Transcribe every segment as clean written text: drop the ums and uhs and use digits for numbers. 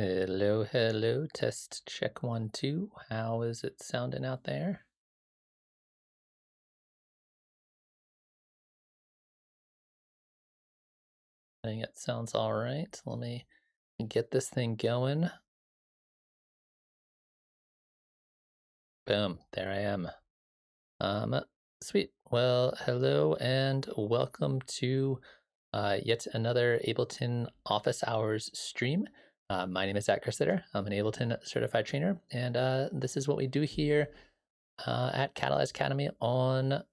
Hello, hello, test check 1, 2. How is it sounding out there? I think it sounds all right. Let me get this thing going. Boom, there I am. Sweet. Well, hello and welcome to yet another Ableton office hours stream. My name is Zaak Kerstetter. I'm an Ableton Certified Trainer, and this is what we do here at Catalyze Academy on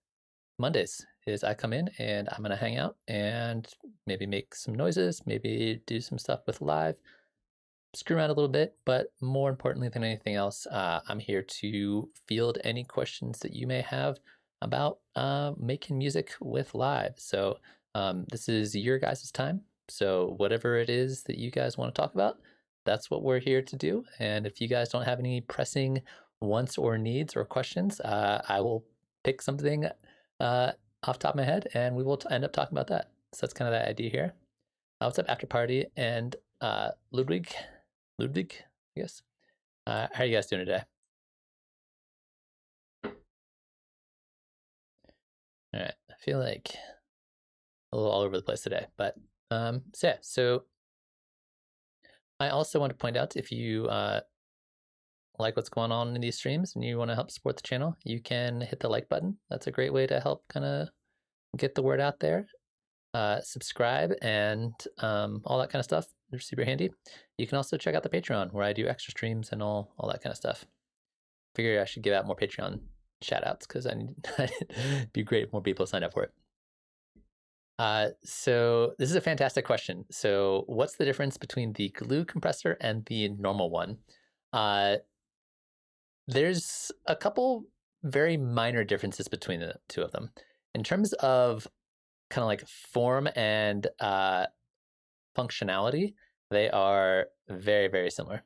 Mondays. Is I come in and I'm gonna hang out and maybe make some noises, maybe do some stuff with live, screw around a little bit, but more importantly than anything else, I'm here to field any questions that you may have about making music with live. So this is your guys' time. So whatever it is that you guys want to talk about, that's what we're here to do. And if you guys don't have any pressing wants or needs or questions, I will pick something off the top of my head and we will end up talking about that. So that's kind of the idea here. What's up, After Party and Ludwig, I guess. How are you guys doing today? All right, I feel like a little all over the place today, but so I also want to point out, if you like what's going on in these streams and you want to help support the channel, you can hit the like button. That's a great way to help kind of get the word out there. Subscribe and all that kind of stuff. They're super handy. You can also check out the Patreon where I do extra streams and all that kind of stuff. Figure I should give out more Patreon shout outs because it'd be great if more people signed up for it. So this is a fantastic question. So what's the difference between the glue compressor and the normal one? There's a couple very minor differences between the two of them. In terms of kind of like form and functionality, they are very, very similar.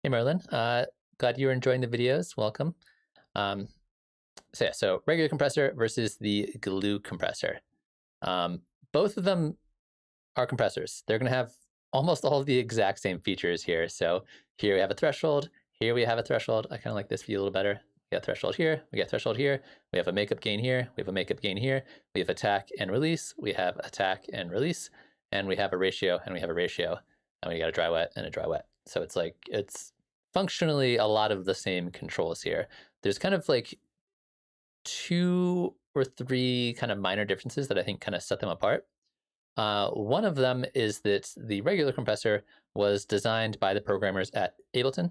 Hey, Merlin. Glad you're enjoying the videos. Welcome. So regular compressor versus the glue compressor. Both of them are compressors. They're going to have almost all of the exact same features here. So here we have a threshold. Here we have a threshold. I kind of like this view a little better. We got threshold here. We got threshold here. We have a makeup gain here. We have a makeup gain here. We have attack and release. We have attack and release. And we have a ratio and we have a ratio. And we got a dry wet and a dry wet. So it's like, it's functionally a lot of the same controls here. There's kind of like 2 or 3 kind of minor differences that I think kind of set them apart. One of them is that the regular compressor was designed by the programmers at Ableton,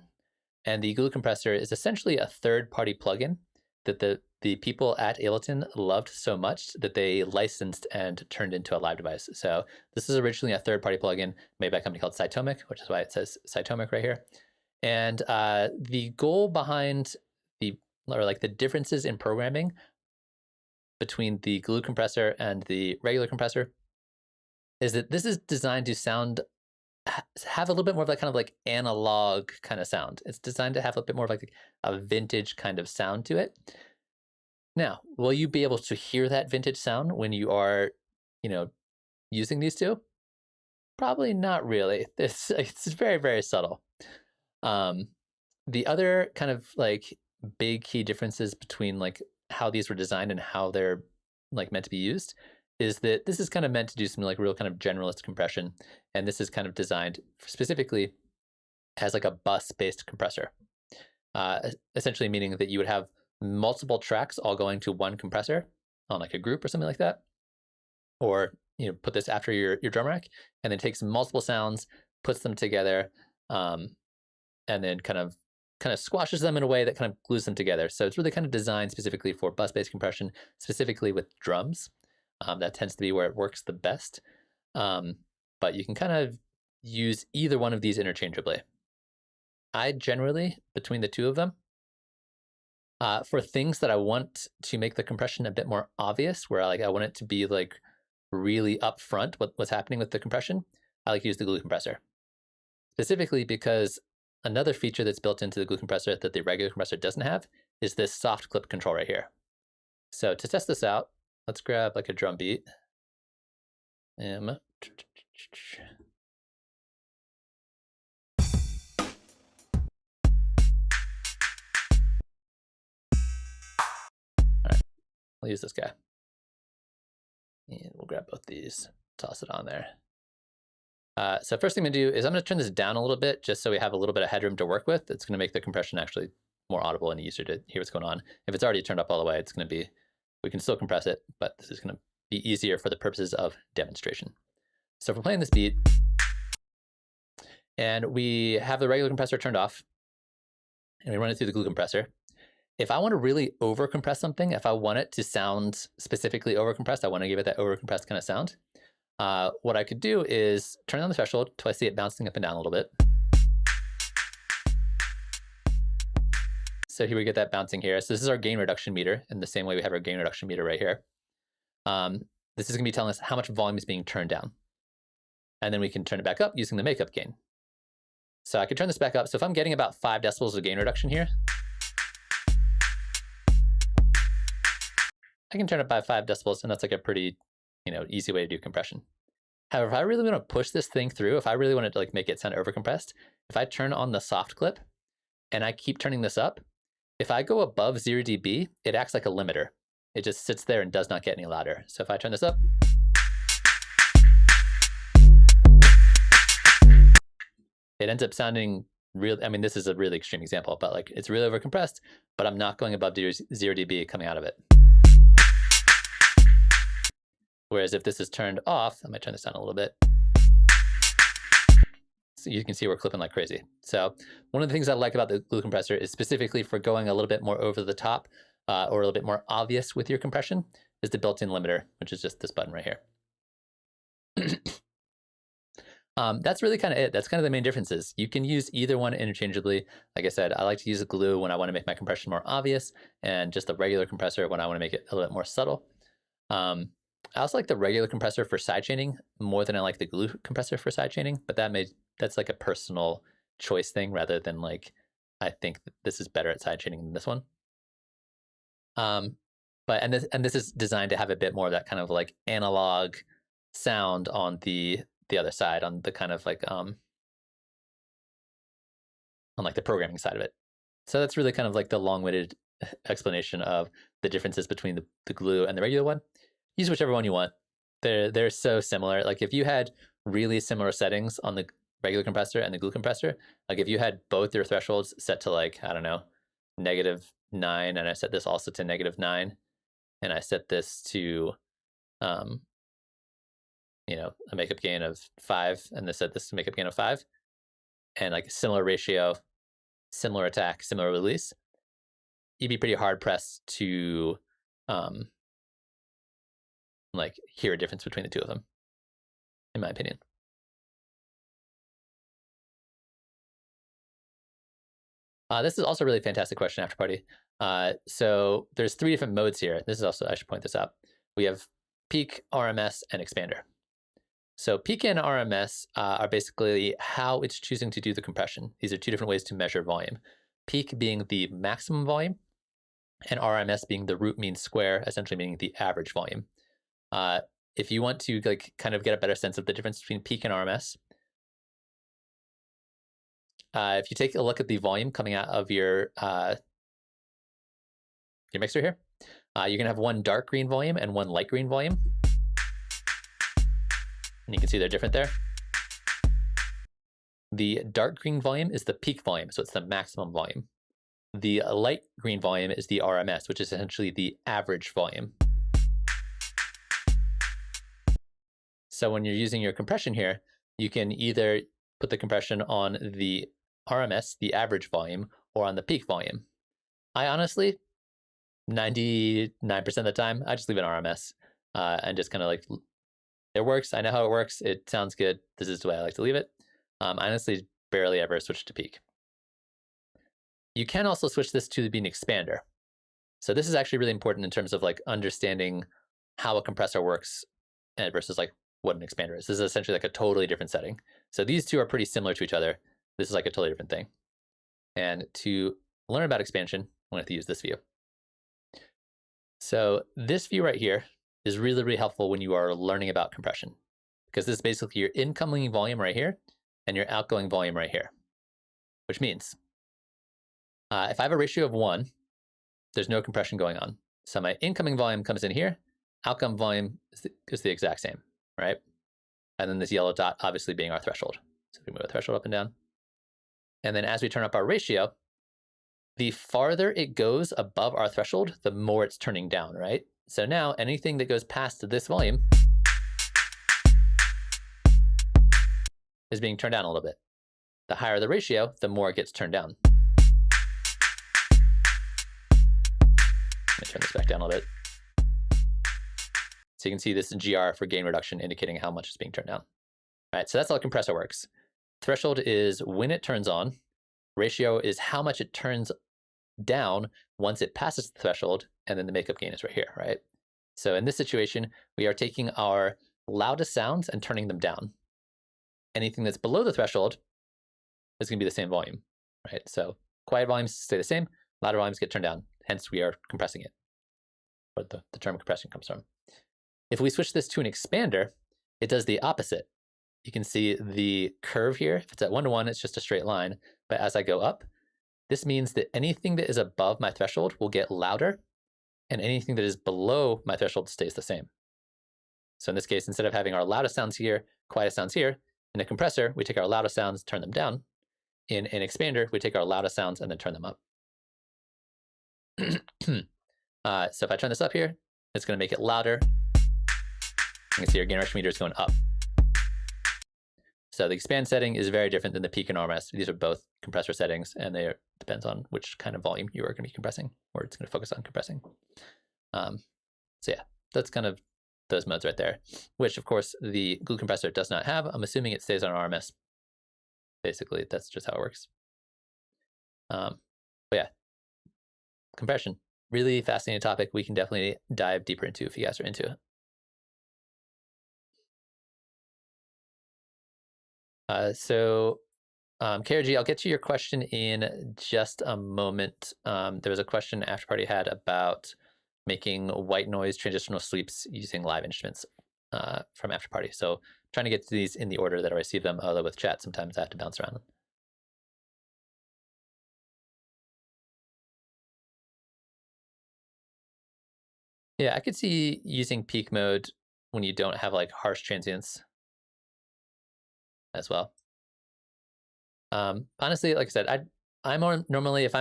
and the glue compressor is essentially a third-party plugin that the people at Ableton loved so much that they licensed and turned into a live device. So this is originally a third-party plugin made by a company called Cytomic, which is why it says Cytomic right here. And the goal behind the differences in programming between the glue compressor and the regular compressor is that this is designed to have a little bit more of that kind of like analog kind of sound. It's designed to have a bit more of like a vintage kind of sound to it. Now, will you be able to hear that vintage sound when you are, using these two? Probably not really. It's very, very subtle. The other kind of like big key differences between like how these were designed and how they're like meant to be used is that this is kind of meant to do some like real kind of generalist compression, and this is kind of designed specifically as like a bus-based compressor, essentially meaning that you would have multiple tracks all going to one compressor on like a group or something like that, or put this after your drum rack, and then takes multiple sounds, puts them together, and then kind of squashes them in a way that kind of glues them together. So it's really kind of designed specifically for bus-based compression, specifically with drums. That tends to be where it works the best. But you can kind of use either one of these interchangeably. I generally, between the two of them, for things that I want to make the compression a bit more obvious, where I want it to be like really upfront what's happening with the compression, I like to use the glue compressor. Specifically because another feature that's built into the glue compressor that the regular compressor doesn't have is this soft clip control right here. So to test this out, let's grab like a drum beat. right, we'll use this guy. And we'll grab both these, toss it on there. So first thing I'm gonna do is I'm gonna turn this down a little bit just so we have a little bit of headroom to work with. It's gonna make the compression actually more audible and easier to hear what's going on. If it's already turned up all the way, it's gonna be, we can still compress it, but this is gonna be easier for the purposes of demonstration. So if we're playing this beat and we have the regular compressor turned off and we run it through the glue compressor, if I want to really overcompress something, if I want it to sound specifically overcompressed, I want to give it that overcompressed kind of sound, what I could do is turn on the threshold till I see it bouncing up and down a little bit. So here we get that bouncing here. So this is our gain reduction meter in the same way we have our gain reduction meter right here. This is going to be telling us how much volume is being turned down. And then we can turn it back up using the makeup gain. So I can turn this back up. So if I'm getting about 5 decibels of gain reduction here, I can turn it by 5 decibels, and that's like a pretty, easy way to do compression. However, if I really want to push this thing through, if I really want to like make it sound overcompressed, if I turn on the soft clip and I keep turning this up, if I go above 0 dB, it acts like a limiter. It just sits there and does not get any louder. So if I turn this up, it ends up sounding real. I mean, this is a really extreme example, but like it's really overcompressed, but I'm not going above 0 dB coming out of it. Whereas if this is turned off, I might turn this down a little bit. So you can see we're clipping like crazy. So one of the things I like about the glue compressor is specifically for going a little bit more over the top or a little bit more obvious with your compression is the built-in limiter, which is just this button right here. That's really kind of it. That's kind of the main differences. You can use either one interchangeably. Like I said, I like to use a glue when I want to make my compression more obvious, and just the regular compressor when I want to make it a little bit more subtle. I also like the regular compressor for sidechaining more than I like the glue compressor for sidechaining, but that's like a personal choice thing rather than like, I think that this is better at sidechaining than this one. But this is designed to have a bit more of that kind of like analog sound on the other side, on the kind of like on like the programming side of it. So that's really kind of like the long-winded explanation of the differences between the glue and the regular one. Use whichever one you want. They're so similar. Like if you had really similar settings on the regular compressor and the glue compressor, like if you had both your thresholds set to like, I don't know, -9, and I set this also to -9, and I set this to a makeup gain of 5, and set this to makeup gain of 5, and like a similar ratio, similar attack, similar release, you'd be pretty hard pressed to like hear a difference between the two of them, in my opinion. This is also a really fantastic question, After Party. So there's 3 different modes here. This is also, I should point this out. We have peak, RMS, and expander. So peak and RMS are basically how it's choosing to do the compression. These are 2 different ways to measure volume. Peak being the maximum volume, and RMS being the root mean square, essentially meaning the average volume. If you want to like kind of get a better sense of the difference between peak and RMS, if you take a look at the volume coming out of your mixer here, you're gonna have one dark green volume and one light green volume. And you can see they're different there. The dark green volume is the peak volume, so it's the maximum volume. The light green volume is the RMS, which is essentially the average volume. So when you're using your compression here, you can either put the compression on the RMS, the average volume, or on the peak volume. I honestly, 99% of the time, I just leave it RMS and just kind of like, it works. I know how it works. It sounds good. This is the way I like to leave it. I honestly barely ever switch to peak. You can also switch this to be an expander. So this is actually really important in terms of like understanding how a compressor works versus like what an expander is. This is essentially like a totally different setting. So these 2 are pretty similar to each other. This is like a totally different thing. And to learn about expansion, I'm going to have to use this view. So this view right here is really, really helpful when you are learning about compression, because this is basically your incoming volume right here and your outgoing volume right here, which means if I have a ratio of 1, there's no compression going on. So my incoming volume comes in here, outcome volume is the exact same, right? And then this yellow dot obviously being our threshold. So we move our threshold up and down. And then as we turn up our ratio, the farther it goes above our threshold, the more it's turning down, right? So now anything that goes past this volume is being turned down a little bit. The higher the ratio, the more it gets turned down. Let me turn this back down a little bit. So you can see this GR for gain reduction indicating how much is being turned down. All right, so that's how a compressor works. Threshold is when it turns on. Ratio is how much it turns down once it passes the threshold, and then the makeup gain is right here, right? So in this situation, we are taking our loudest sounds and turning them down. Anything that's below the threshold is going to be the same volume, right? So quiet volumes stay the same, louder volumes get turned down. Hence, we are compressing it, where the term compression comes from. If we switch this to an expander, it does the opposite. You can see the curve here. If it's at 1-to-1, it's just a straight line. But as I go up, this means that anything that is above my threshold will get louder, and anything that is below my threshold stays the same. So in this case, instead of having our loudest sounds here, quietest sounds here, in a compressor, we take our loudest sounds, turn them down. In an expander, we take our loudest sounds and then turn them up. So if I turn this up here, it's going to make it louder. You can see our gain reduction meter is going up. So the expand setting is very different than the peak and RMS. These are both compressor settings, and they depends on which kind of volume you are going to be compressing, or it's going to focus on compressing. So yeah, that's kind of those modes right there, which of course the glue compressor does not have. I'm assuming it stays on RMS. Basically, that's just how it works. But yeah, compression, really fascinating topic. We can definitely dive deeper into if you guys are into it. KRG, I'll get to your question in just a moment. There was a question After Party had about making white noise transitional sweeps using live instruments from After Party. So trying to get to these in the order that I receive them, although with chat, sometimes I have to bounce around them. Yeah, I could see using peak mode when you don't have like harsh transients as well. Honestly, like I said, I'm normally if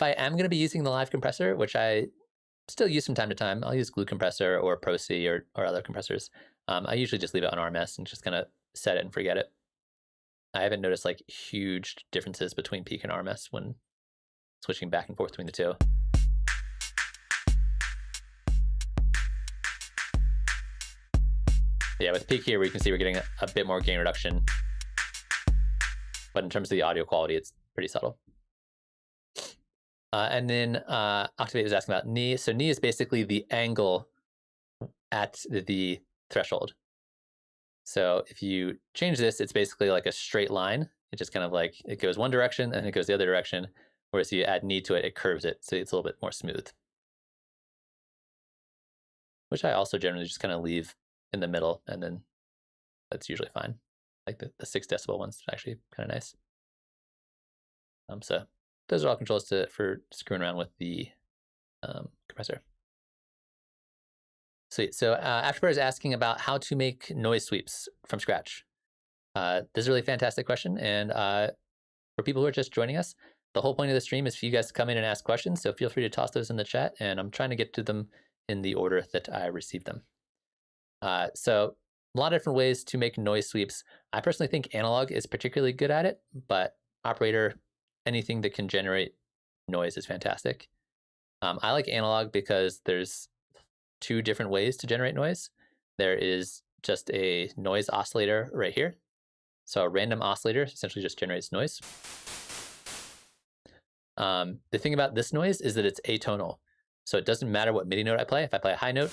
I am going to be using the live compressor, which I still use from time to time, I'll use glue compressor or Pro C or other compressors. I usually just leave it on RMS and just kind of set it and forget it. I haven't noticed like huge differences between peak and RMS when switching back and forth between the two. Yeah, with peak here, we can see we're getting a bit more gain reduction. But in terms of the audio quality, it's pretty subtle. And then Octavate was asking about knee. So knee is basically the angle at the threshold. So if you change this, it's basically like a straight line. It just kind of like, it goes one direction and it goes the other direction. Whereas you add knee to it, it curves it. So it's a little bit more smooth. Which I also generally just kind of leave in the middle, and then that's usually fine. Like the 6 decibel one's actually kind of nice. So those are all controls for screwing around with the compressor. Sweet. So Afterburner is asking about how to make noise sweeps from scratch. This is a really fantastic question. And for people who are just joining us, the whole point of the stream is for you guys to come in and ask questions. So feel free to toss those in the chat, and I'm trying to get to them in the order that I received them. So a lot of different ways to make noise sweeps. I personally think analog is particularly good at it, but operator, anything that can generate noise is fantastic. I like analog because there's 2 different ways to generate noise. There is just a noise oscillator right here. So a random oscillator essentially just generates noise. The thing about this noise is that it's atonal. So it doesn't matter what MIDI note I play. If I play a high note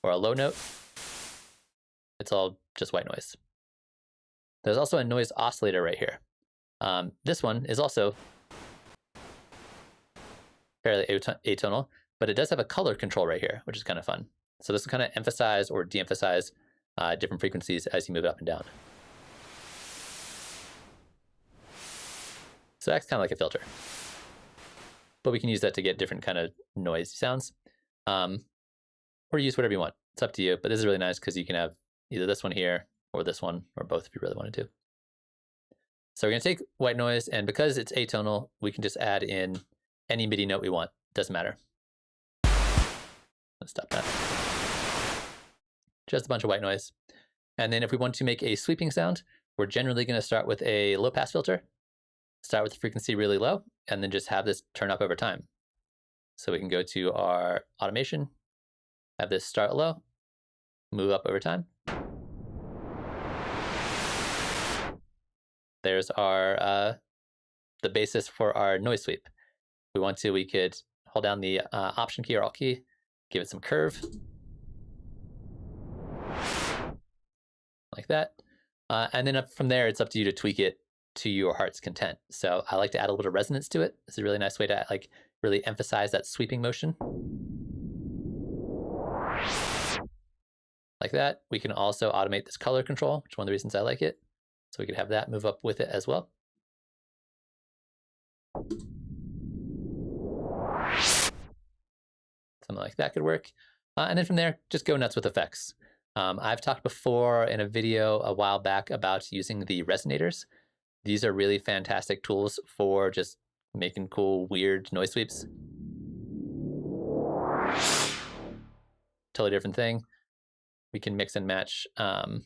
or a low note, it's all just white noise. There's also a noise oscillator right here. This one is also fairly atonal, but it does have a color control right here, which is kind of fun. So this will kind of emphasize or de-emphasize different frequencies as you move up and down. So that's kind of like a filter. But we can use that to get different kind of noise sounds. Or use whatever you want. It's up to you. But this is really nice because you can have either this one here or this one, or both if you really wanted to. So we're going to take white noise, and because it's atonal, we can just add in any MIDI note we want. Doesn't matter. Let's stop that. Just a bunch of white noise. And then if we want to make a sweeping sound, we're generally going to start with a low pass filter, start with the frequency really low, and then just have this turn up over time. So we can go to our automation, have this start low, move up over time. There's our the basis for our noise sweep. If we want to, we could hold down the Option key or Alt key, give it some curve, like that. And then from there, it's up to you to tweak it to your heart's content. So I like to add a little resonance to it. It's a really nice way to like really emphasize that sweeping motion. Like that. We can also automate this color control, which is one of the reasons I like it. So we could have that move up with it as well. Something like that could work. And then from there, just go nuts with effects. I've talked before in a video a while back about using the resonators. These are really fantastic tools for just making cool, weird noise sweeps. Totally different thing. We can mix and match, you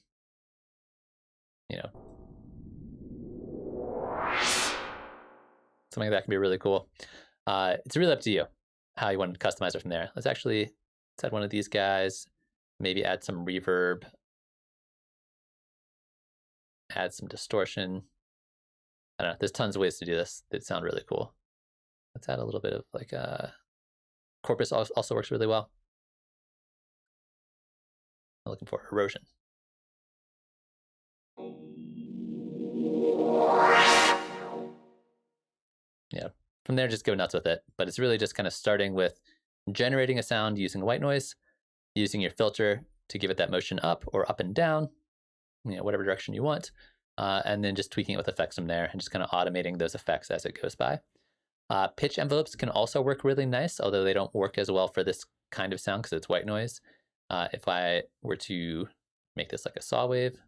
know, something like that can be really cool. It's really up to you how you want to customize it from there. Let's add one of these guys, maybe add some reverb, add some distortion. I don't know, there's tons of ways to do this that sound really cool. Let's add a little bit of like corpus also works really well. I'm looking for erosion. Yeah, from there, just go nuts with it. But it's really just kind of starting with generating a sound using white noise, using your filter to give it that motion up or up and down, you know, whatever direction you want, and then just tweaking it with effects from there and just kind of automating those effects as it goes by. Pitch envelopes can also work really nice, although they don't work as well for this kind of sound because it's white noise. If I were to make this like a saw wave,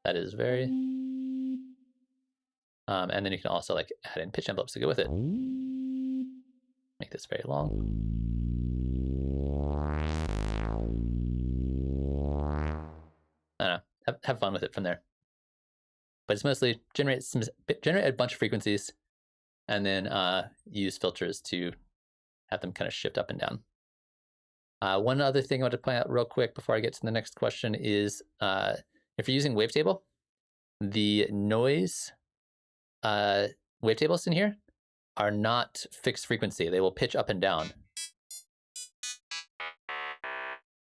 that is very, and then you can also like add in pitch envelopes to go with it. Make this very long. I don't know, have fun with it from there. But it's mostly generate a bunch of frequencies and then use filters to have them kind of shift up and down. One other thing I want to point out real quick before I get to the next question is if you're using wavetable, the noise wavetables in here are not fixed frequency. They will pitch up and down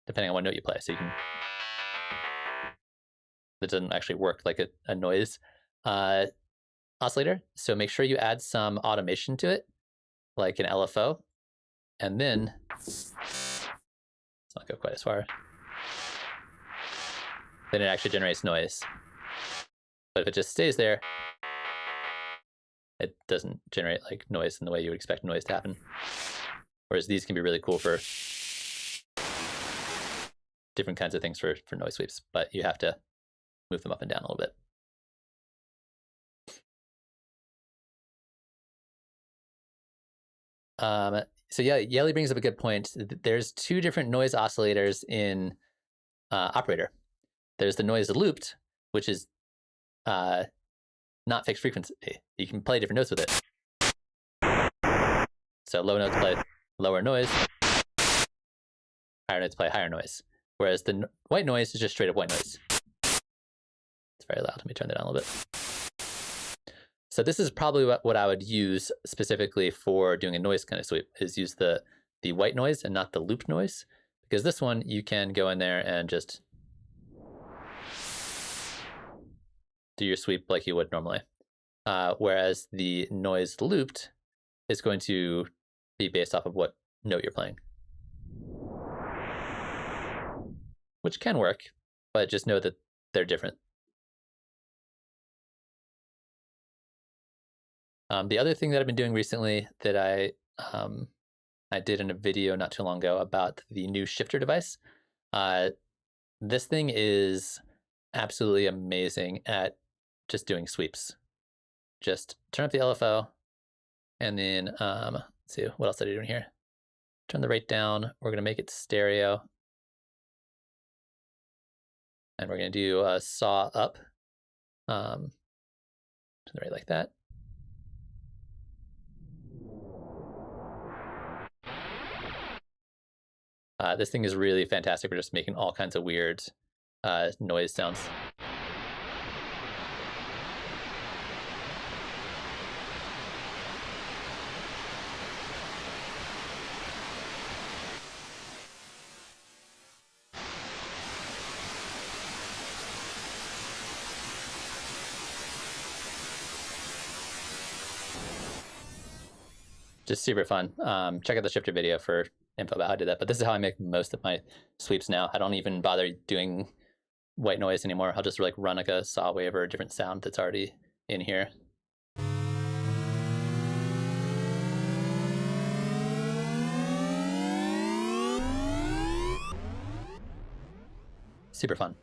depending on what note you play. So you can, that doesn't actually work like a noise oscillator. So make sure you add some automation to it, like an LFO, and then let's not go quite as far. Then it actually generates noise. But if it just stays there, it doesn't generate like noise in the way you would expect noise to happen. Whereas these can be really cool for different kinds of things for noise sweeps, but you have to move them up and down a little bit. So yeah, Yeli brings up a good point. There's two different noise oscillators in Operator. There's the noise looped, which is not fixed frequency. You can play different notes with it. So low notes play lower noise, higher notes play higher noise. Whereas the white noise is just straight up white noise. It's very loud. Let me turn that down a little bit. So this is probably what I would use specifically for doing a noise kind of sweep, is use the white noise and not the loop noise. Because this one, you can go in there and just do your sweep like you would normally. Whereas the noise looped is going to be based off of what note you're playing. which can work, but just know that they're different. The other thing that I've been doing recently that I did in a video not too long ago about the new shifter device. This thing is absolutely amazing at just doing sweeps. Just turn up the LFO, and then let's see, what else did I do in here? Turn the rate down. We're gonna make it stereo, and we're gonna do a saw up. Turn the rate like that. This thing is really fantastic for just making all kinds of weird noise sounds. Just super fun. Check out the shifter video for info about how I did that. But this is how I make most of my sweeps now. I don't even bother doing white noise anymore. I'll just like run like a saw wave or a different sound that's already in here. Super fun.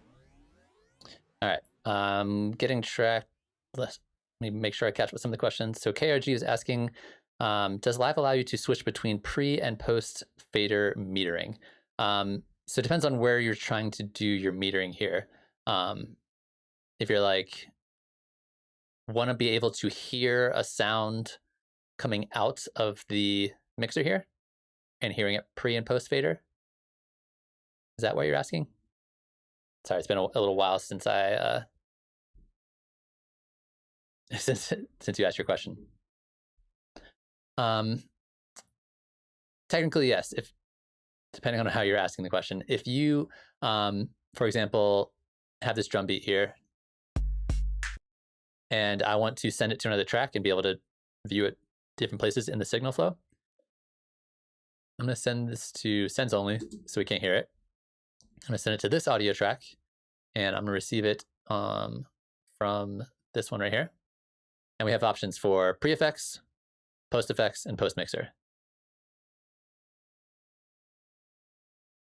All right, getting tracked. Let me make sure I catch what some of the questions. So KRG is asking, does Live allow you to switch between pre and post fader metering? So it depends on where you're trying to do your metering here. If you're like, want to be able to hear a sound coming out of the mixer here and hearing it pre and post fader, is that what you're asking? Sorry, it's been a little while since I since you asked your question. Technically, yes. If depending on how you're asking the question, if you, for example, have this drum beat here, and I want to send it to another track and be able to view it different places in the signal flow, I'm going to send this to sends only, so we can't hear it. I'm going to send it to this audio track, and I'm going to receive it from this one right here. And we have options for pre-effects, post-effects, and post-mixer.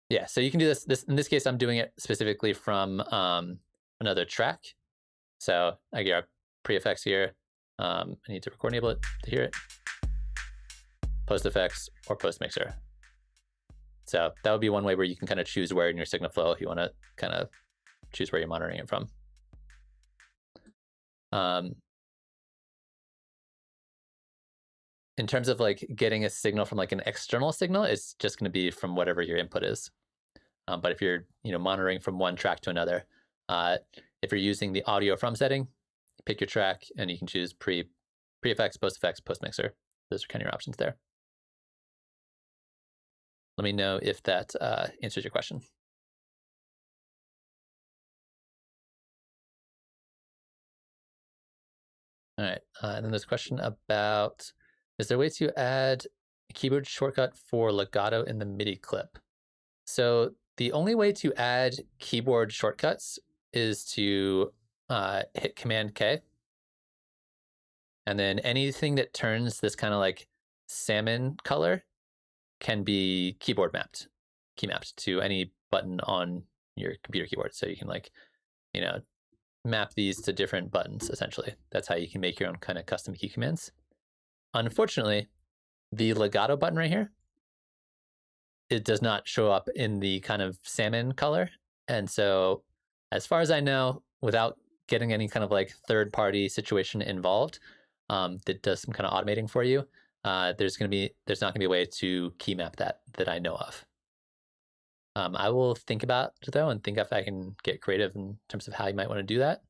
Yeah, so you can do this. In this case, I'm doing it specifically from another track. So I get our pre-effects here. I need to record enable it to hear it. Post-effects or post-mixer. So that would be one way where you can kind of choose where in your signal flow you want to kind of choose where you're monitoring it from. In terms of like getting a signal from like an external signal, it's just going to be from whatever your input is. But if you're monitoring from one track to another, if you're using the audio from setting, pick your track and you can choose pre-effects, post-effects, post-mixer. Those are kind of your options there. Let me know if that answers your question. All right, and then there's a question about, is there a way to add a keyboard shortcut for legato in the MIDI clip? So the only way to add keyboard shortcuts is to hit Command K. And then anything that turns this kind of like salmon color can be key mapped to any button on your computer keyboard. So you can like, map these to different buttons, essentially. That's how you can make your own kind of custom key commands. Unfortunately, the legato button right here, it does not show up in the kind of salmon color. And so as far as I know, without getting any kind of like third-party situation involved that does some kind of automating for you, there's not gonna be a way to key map that I know of. I will think about it though, and think if I can get creative in terms of how you might want to do that.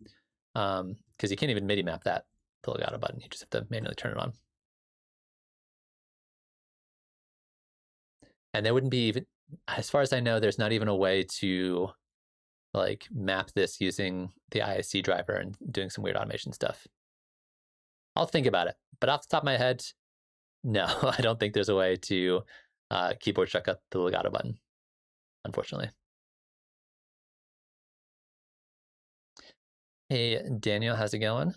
Because you can't even MIDI map the legato button. You just have to manually turn it on. And there wouldn't be even, as far as I know, there's not even a way to like map this using the ISC driver and doing some weird automation stuff. I'll think about it, but off the top of my head, no, I don't think there's a way to keyboard shortcut the legato button, unfortunately. Hey, Daniel, how's it going?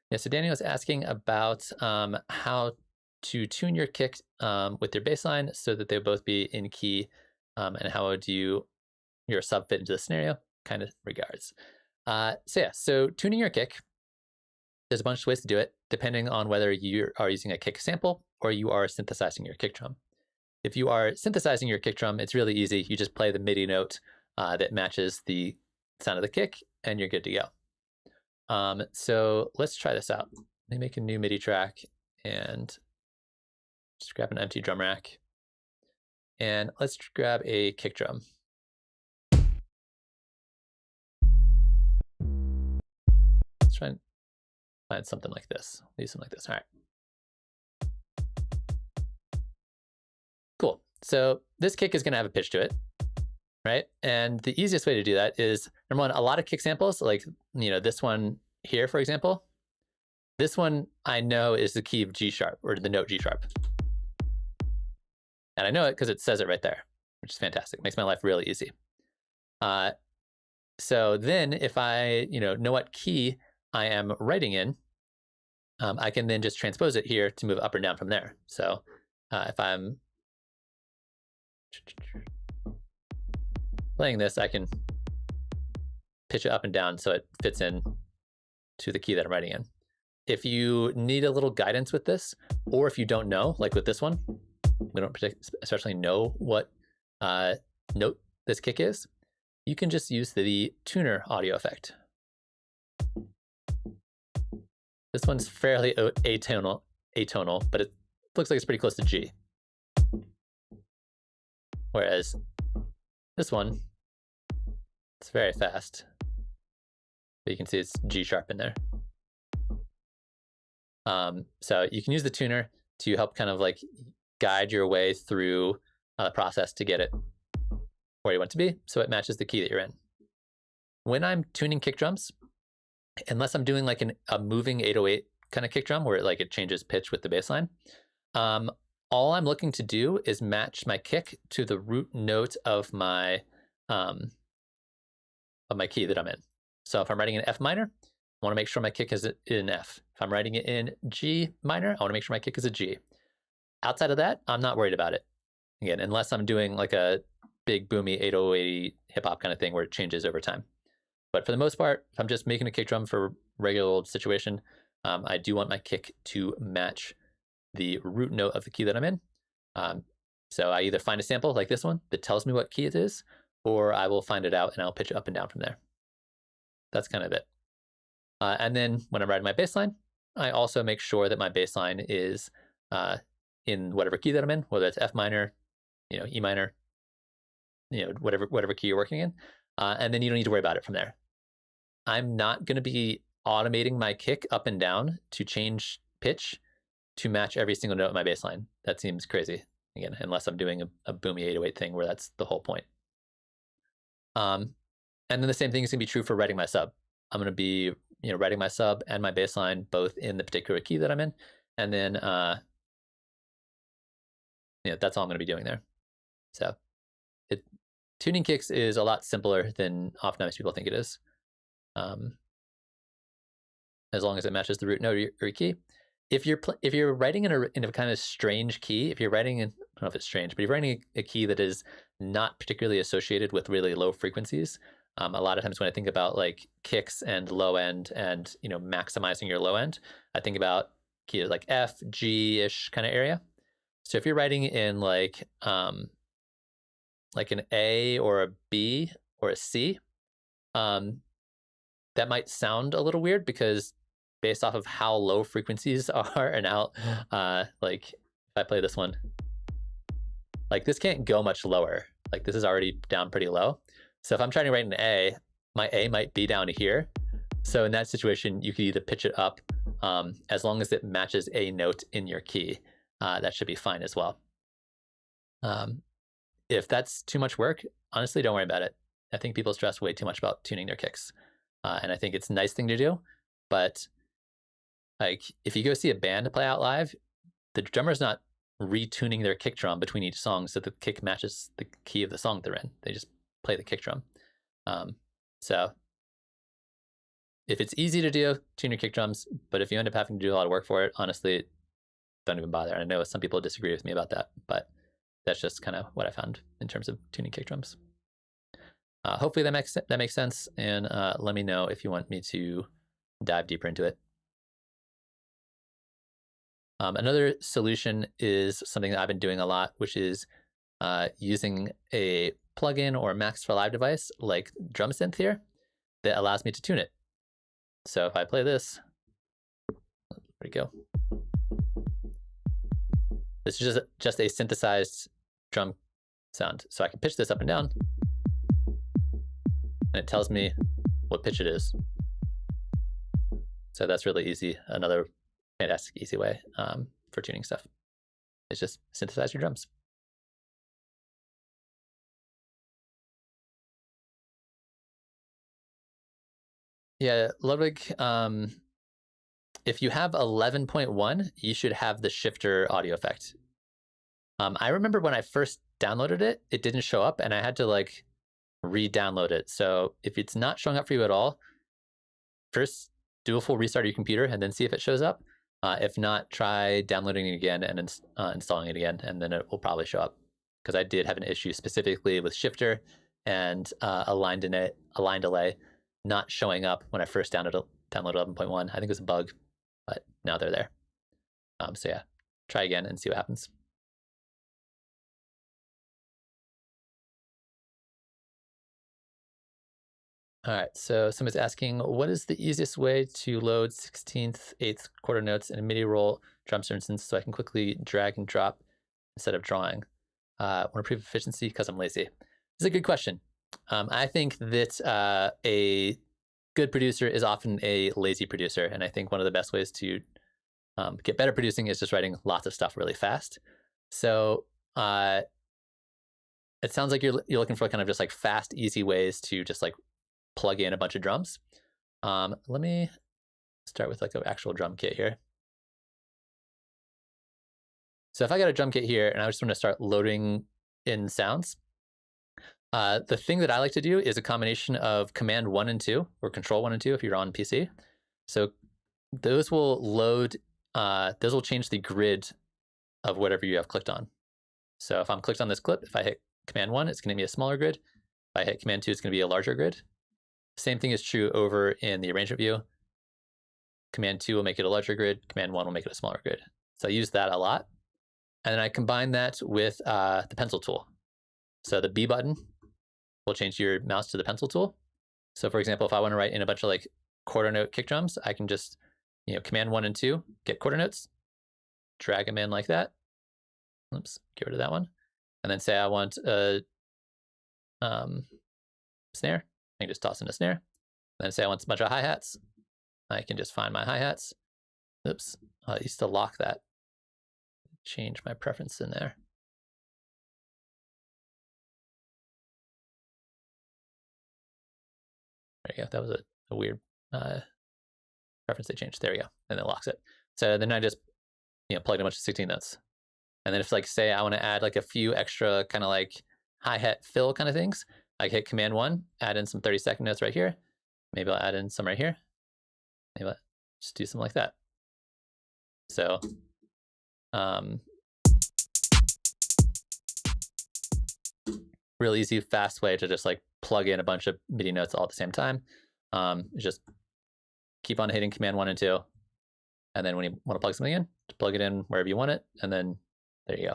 Yeah, so Daniel is asking about how to tune your kick with your bass line so that they'll both be in key, and how would your sub fit into the scenario? Kind of regards. So tuning your kick, there's a bunch of ways to do it, depending on whether you are using a kick sample or you are synthesizing your kick drum. If you are synthesizing your kick drum, it's really easy. You just play the MIDI note that matches the sound of the kick, and you're good to go. So let's try this out. Let me make a new MIDI track and just grab an empty drum rack. And let's grab a kick drum. Let's try and find something like this. Do something like this. All right. Cool. So this kick is going to have a pitch to it, right? And the easiest way to do that is, number one, a lot of kick samples, like this one here, for example. This one I know is the key of G sharp, or the note G sharp. And I know it because it says it right there, which is fantastic. Makes my life really easy. So then if I know what key I am writing in, I can then just transpose it here to move up or down from there. So if I'm playing this, I can pitch it up and down so it fits in to the key that I'm writing in. If you need a little guidance with this, or if you don't know, like with this one, we don't especially know what note this kick is, you can just use the tuner audio effect. This one's fairly atonal, but it looks like it's pretty close to G. Whereas this one, it's very fast. But you can see it's G sharp in there. So you can use the tuner to help kind of like guide your way through the process to get it where you want to be, so it matches the key that you're in. When I'm tuning kick drums, unless I'm doing like a moving 808 kind of kick drum where it changes pitch with the bass line, all I'm looking to do is match my kick to the root note of my key that I'm in. So if I'm writing in F minor, I want to make sure my kick is in F. If I'm writing it in G minor, I want to make sure my kick is a G. Outside of that, I'm not worried about it. Again, unless I'm doing like a big boomy 808 hip hop kind of thing where it changes over time. But for the most part, if I'm just making a kick drum for regular old situation, I do want my kick to match the root note of the key that I'm in. So I either find a sample like this one that tells me what key it is, or I will find it out and I'll pitch it up and down from there. That's kind of it. And then when I'm writing my bass line, I also make sure that my bass line is in whatever key that I'm in, whether it's F minor, E minor, whatever key you're working in. And then you don't need to worry about it from there. I'm not going to be automating my kick up and down to change pitch to match every single note of my bass line. That seems crazy, again, unless I'm doing a boomy 808 thing where that's the whole point. And then the same thing is going to be true for writing my sub. I'm going to be writing my sub and my bass line both in the particular key that I'm in, and then that's all I'm going to be doing there. So tuning kicks is a lot simpler than oftentimes people think it is, as long as it matches the root note or key. If you're writing in a kind of strange key, if you're writing in, I don't know if it's strange, but if you're writing a key that is not particularly associated with really low frequencies, a lot of times when I think about like kicks and low end and maximizing your low end, I think about keys like F, G-ish kind of area. So if you're writing in like an A or a B or a C, that might sound a little weird because based off of how low frequencies are and how like if I play this one, like this can't go much lower. Like this is already down pretty low. So if I'm trying to write an A, my A might be down here. So in that situation, you could either pitch it up as long as it matches a note in your key. That should be fine as well. If that's too much work, honestly, don't worry about it. I think people stress way too much about tuning their kicks. And I think it's a nice thing to do, but like if you go see a band play out live, the drummer's not retuning their kick drum between each song so the kick matches the key of the song they're in. They just play the kick drum. So if it's easy to do, tune your kick drums, but if you end up having to do a lot of work for it, honestly, don't even bother. I know some people disagree with me about that, but that's just kind of what I found in terms of tuning kick drums. Hopefully that makes sense, and let me know if you want me to dive deeper into it. Another solution is something that I've been doing a lot, which is using a plugin or Max for Live device like Drum Synth here that allows me to tune it. So if I play this, there we go. This is just a synthesized drum sound. So I can pitch this up and down, and it tells me what pitch it is. So that's really easy. Another fantastic, easy way for tuning stuff. It's just synthesize your drums. Yeah, Ludwig, if you have 11.1, you should have the shifter audio effect. I remember when I first downloaded it, it didn't show up, and I had to like re-download it. So if it's not showing up for you at all, first do a full restart of your computer and then see if it shows up. If not, try downloading it again and installing it again, and then it will probably show up. Because I did have an issue specifically with shifter and align delay not showing up when I first downloaded 11.1. I think it was a bug, but now they're there. So yeah, try again and see what happens. All right, so somebody's asking, what is the easiest way to load 16th, 8th quarter notes in a MIDI roll drum instance so I can quickly drag and drop instead of drawing? Want to improve efficiency because I'm lazy? It's a good question. I think that a good producer is often a lazy producer, and I think one of the best ways to get better producing is just writing lots of stuff really fast. So it sounds like you're looking for kind of just like fast, easy ways to just like plug in a bunch of drums. Let me start with like an actual drum kit here. So if I got a drum kit here and I just want to start loading in sounds, the thing that I like to do is a combination of Command 1 and 2, or Control 1 and 2 if you're on PC. So those will load, those will change the grid of whatever you have clicked on. So if I'm clicked on this clip, if I hit Command 1, it's going to be a smaller grid. If I hit Command 2, it's going to be a larger grid. Same thing is true over in the arrangement view. Command 2 will make it a larger grid. Command 1 will make it a smaller grid. So I use that a lot. And then I combine that with the pencil tool. So the B button will change your mouse to the pencil tool. So for example, if I want to write in a bunch of like quarter note kick drums, I can just, Command 1 and 2, get quarter notes, drag them in like that. Oops, get rid of that one. And then say I want a snare. I can just toss in a snare. And then say I want a bunch of hi-hats. I can just find my hi-hats. Oops, I used to lock that. Change my preference in there. There you go. That was a weird preference they changed. There we go. And it locks it. So then I just plugged a bunch of 16 notes. And then if like say I want to add like a few extra kind of like hi-hat fill kind of things, I hit Command 1, add in some 30-second notes right here. Maybe I'll add in some right here. Maybe I'll just do something like that. So real easy, fast way to just like plug in a bunch of MIDI notes all at the same time. Just keep on hitting Command 1 and 2. And then when you want to plug something in, just plug it in wherever you want it. And then there you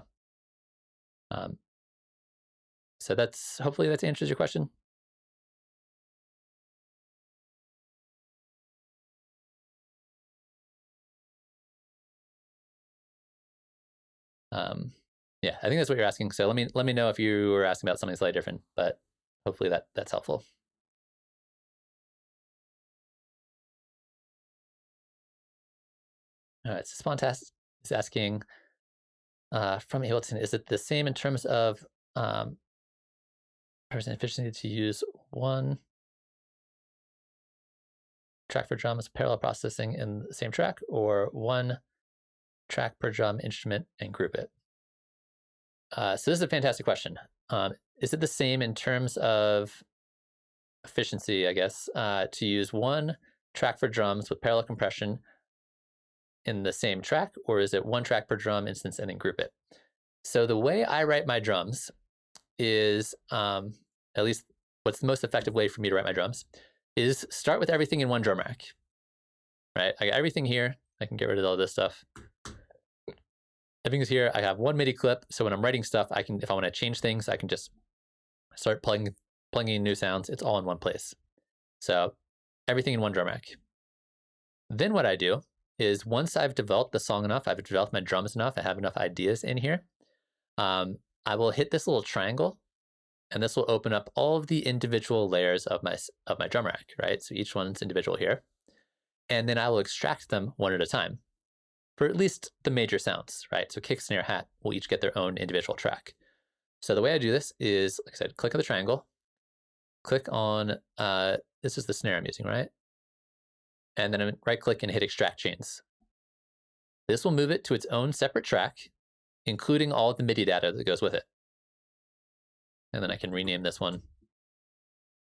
go. So hopefully that answers your question. Yeah, I think that's what you're asking. So let me know if you were asking about something slightly different, but hopefully that's helpful. All right, so Spontask is asking from Ableton, is it the same in terms of efficiency to use one track for drums, parallel processing in the same track, or one track per drum instrument and group it? So this is a fantastic question. is it the same in terms of efficiency, I guess, to use one track for drums with parallel compression in the same track, or is it one track per drum instance and then group it? So the way I write my drums is, at least what's the most effective way for me to write my drums, is start with everything in one drum rack, right? I got everything here. I can get rid of all this stuff. Everything's here. I have one MIDI clip, so when I'm writing stuff, I can, if I want to change things, I can just start plugging in new sounds. It's all in one place. So everything in one drum rack. Then what I do is, once I've developed the song enough, I've developed my drums enough, I have enough ideas in here, I will hit this little triangle, and this will open up all of the individual layers of my drum rack, right? So each one's individual here. And then I will extract them one at a time for at least the major sounds, right? So kick, snare, hat will each get their own individual track. So the way I do this is, like I said, click on the triangle, click on, this is the snare I'm using, right? And then right click and hit extract chains. This will move it to its own separate track, including all of the MIDI data that goes with it. And then I can rename this one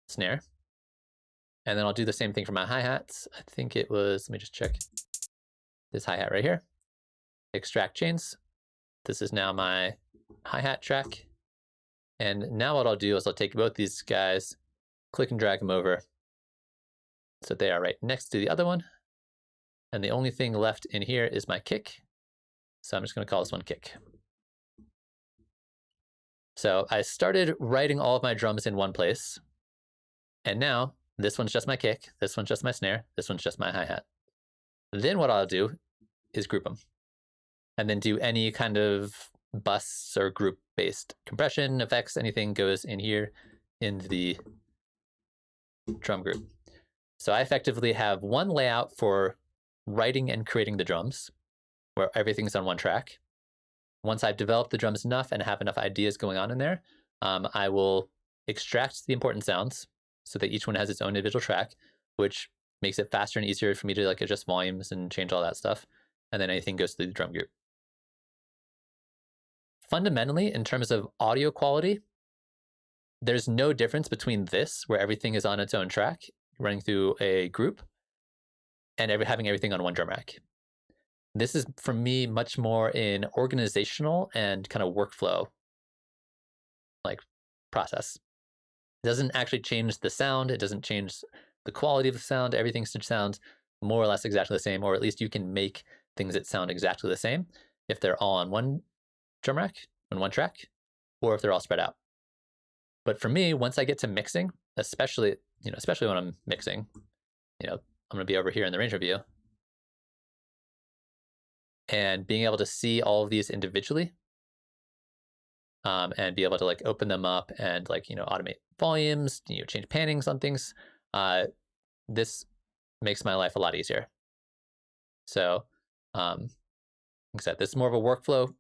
snare. And then I'll do the same thing for my hi-hats. I think it was, let me just check this hi-hat right here. Extract chains. This is now my hi-hat track. And now what I'll do is I'll take both these guys, click and drag them over so they are right next to the other one. And the only thing left in here is my kick. So I'm just going to call this one kick. So I started writing all of my drums in one place. And now this one's just my kick, this one's just my snare, this one's just my hi-hat. Then what I'll do is group them. And then do any kind of bus or group-based compression, effects, anything goes in here in the drum group. So I effectively have one layout for writing and creating the drums, where everything's on one track. Once I've developed the drums enough and have enough ideas going on in there, I will extract the important sounds so that each one has its own individual track, which makes it faster and easier for me to like adjust volumes and change all that stuff. And then anything goes through the drum group. Fundamentally, in terms of audio quality, there's no difference between this, where everything is on its own track, running through a group, and having everything on one drum rack. This is, for me, much more an organizational and kind of workflow like process. It doesn't actually change the sound. It doesn't change the quality of the sound. Everything should sound more or less exactly the same, or at least you can make things that sound exactly the same if they're all on one drum rack, on one track, or if they're all spread out. But for me, once I get to mixing, especially when I'm mixing, I'm going to be over here in the range review, and being able to see all of these individually, and be able to like open them up and like, automate volumes, change pannings on things. This makes my life a lot easier. So, like I said, this is more of a workflow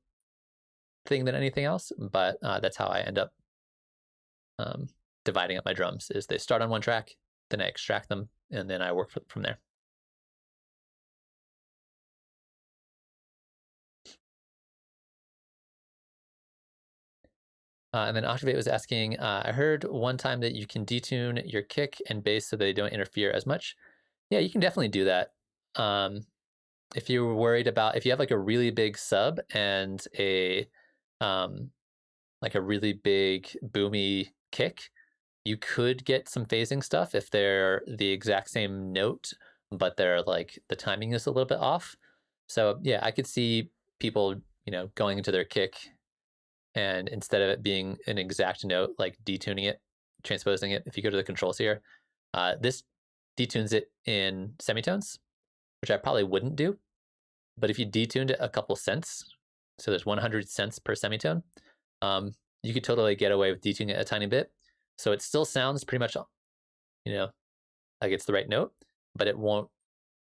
thing than anything else, but that's how I end up dividing up my drums, is they start on one track, then I extract them, and then I work from there. And then Activate was asking, I heard one time that you can detune your kick and bass so they don't interfere as much. Yeah, you can definitely do that. If you're worried about, if you have like a really big sub and a like a really big boomy kick, you could get some phasing stuff if they're the exact same note, but they're like the timing is a little bit off. So yeah, I could see people, going into their kick, and instead of it being an exact note, like detuning it, transposing it. If you go to the controls here, this detunes it in semitones, which I probably wouldn't do. But if you detuned it a couple cents, so there's 100 cents per semitone, you could totally get away with detuning it a tiny bit. So it still sounds pretty much, like it's the right note, but it won't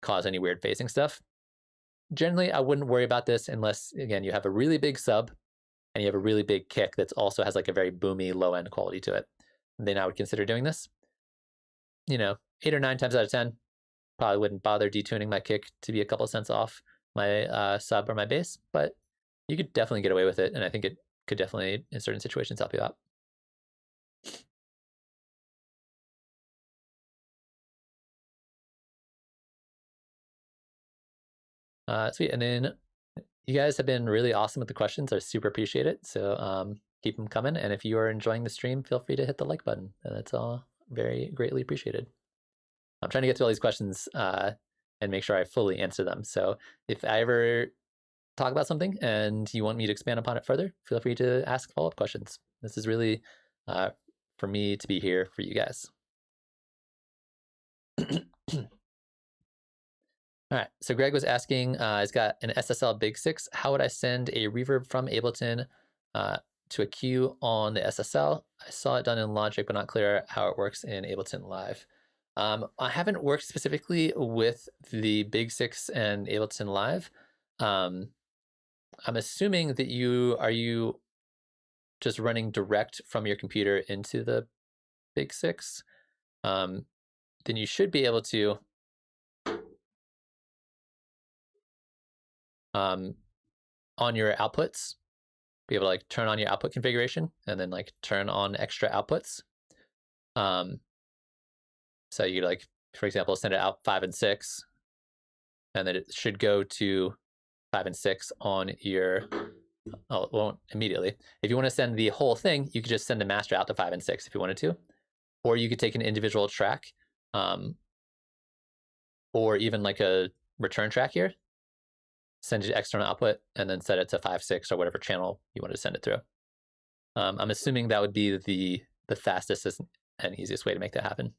cause any weird phasing stuff. Generally, I wouldn't worry about this unless, again, you have a really big sub and you have a really big kick that also has like a very boomy low end quality to it. Then I would consider doing this. 8 or 9 times out of 10, probably wouldn't bother detuning my kick to be a couple cents off my sub or my bass, but you could definitely get away with it. And I think it could definitely, in certain situations, help you out. Sweet. And then you guys have been really awesome with the questions. I super appreciate it. So keep them coming. And if you are enjoying the stream, feel free to hit the like button. That's all very greatly appreciated. I'm trying to get to all these questions and make sure I fully answer them. So if I ever talk about something and you want me to expand upon it further, feel free to ask follow-up questions. This is really for me to be here for you guys. All right, so Greg was asking, he's got an SSL Big 6. How would I send a reverb from Ableton to a cue on the SSL? I saw it done in Logic, but not clear how it works in Ableton Live. I haven't worked specifically with the Big 6 and Ableton Live. I'm assuming that are you just running direct from your computer into the Big 6? Then you should be able to on your outputs, be able to like turn on your output configuration and then like turn on extra outputs. So you like, for example, send it out 5 and 6, and then it should go to 5 and 6 on your, oh, it won't immediately. If you want to send the whole thing, you could just send the master out to 5 and 6 if you wanted to, or you could take an individual track, or even like a return track here, send it to external output, and then set it to 5, 6, or whatever channel you want to send it through. I'm assuming that would be the fastest and easiest way to make that happen.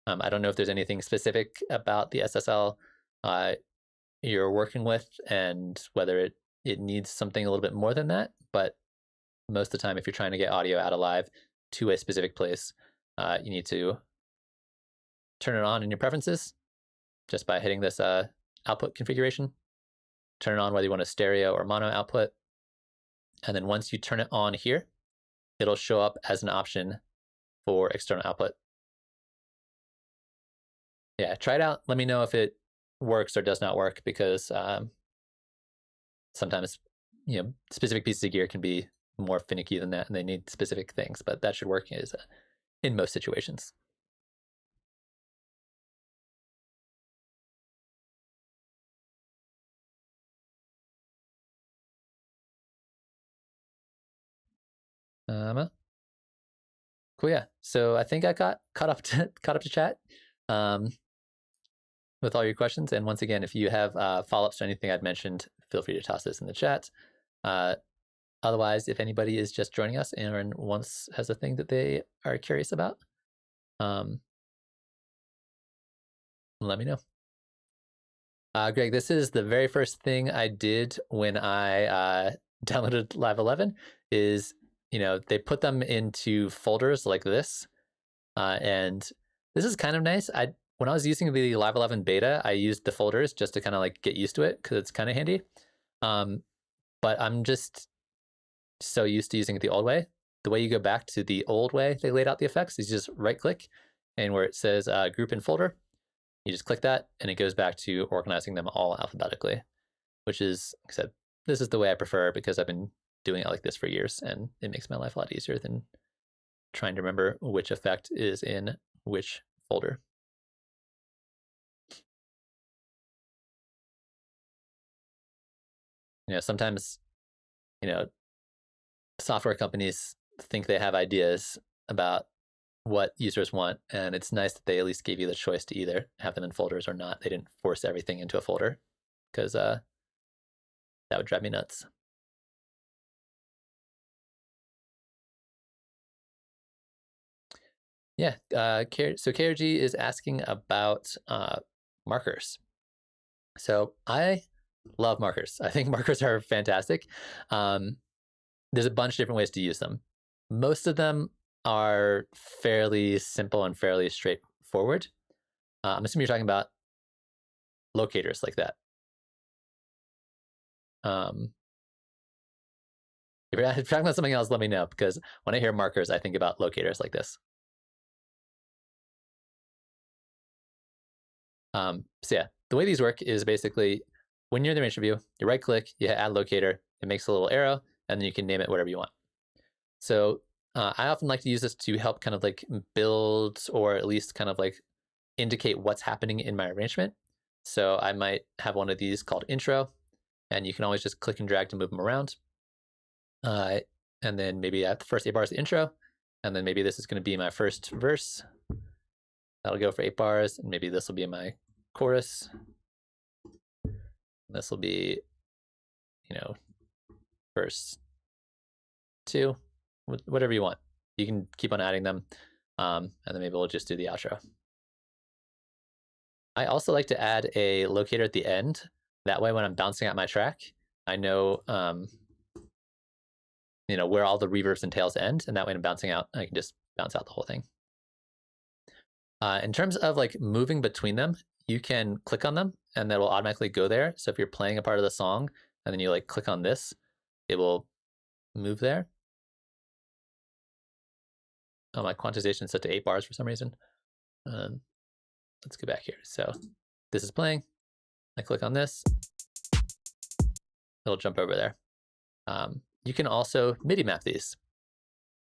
I don't know if there's anything specific about the SSL you're working with and whether it needs something a little bit more than that, but most of the time, if you're trying to get audio out of live to a specific place, you need to turn it on in your preferences just by hitting this output configuration. Turn it on whether you want a stereo or mono output. And then once you turn it on here, it'll show up as an option for external output. Yeah, try it out. Let me know if it works or does not work, because sometimes, you know, specific pieces of gear can be more finicky than that and they need specific things, but that should work in most situations. Cool, yeah. So I think I got caught up to chat with all your questions. And once again, if you have follow-ups to anything I'd mentioned, feel free to toss this in the chat. Otherwise, if anybody is just joining us and has a thing that they are curious about, let me know. Greg, this is the very first thing I did when I downloaded Live 11 is, you know, they put them into folders like this. And this is kind of nice. When I was using the Live 11 beta, I used the folders just to kind of like get used to it because it's kind of handy. But I'm just so used to using it the old way. The way you go back to the old way they laid out the effects is just right click, and where it says group and folder, you just click that and it goes back to organizing them all alphabetically, which is, like I said, this is the way I prefer because I've been doing it like this for years and it makes my life a lot easier than trying to remember which effect is in which folder. You know, sometimes, you know, software companies think they have ideas about what users want, and it's nice that they at least gave you the choice to either have them in folders or not. They didn't force everything into a folder, because that would drive me nuts. Yeah, so KRG is asking about markers. So I love markers. I think markers are fantastic. There's a bunch of different ways to use them. Most of them are fairly simple and fairly straightforward. I'm assuming you're talking about locators like that. If you're talking about something else, let me know, because when I hear markers, I think about locators like this. So yeah, the way these work is basically when you're in the range view, you right click, you hit add locator, it makes a little arrow, and then you can name it whatever you want. So I often like to use this to help kind of like build, or at least kind of like indicate what's happening in my arrangement. So I might have one of these called intro, and you can always just click and drag to move them around. And then maybe at the first 8 bars of the intro, and then maybe this is going to be my first verse. That'll go for 8 bars, and maybe this will be my chorus. This will be, verse 2, whatever you want. You can keep on adding them, and then maybe we'll just do the outro. I also like to add a locator at the end. That way, when I'm bouncing out my track, I know, where all the reverbs and tails end, and that way when I'm bouncing out, I can just bounce out the whole thing. In terms of like moving between them, you can click on them, and that will automatically go there. So if you're playing a part of the song, and then you like click on this, it will move there. Oh, my quantization is set to 8 bars for some reason. Let's go back here. So this is playing. I click on this. It'll jump over there. You can also MIDI map these.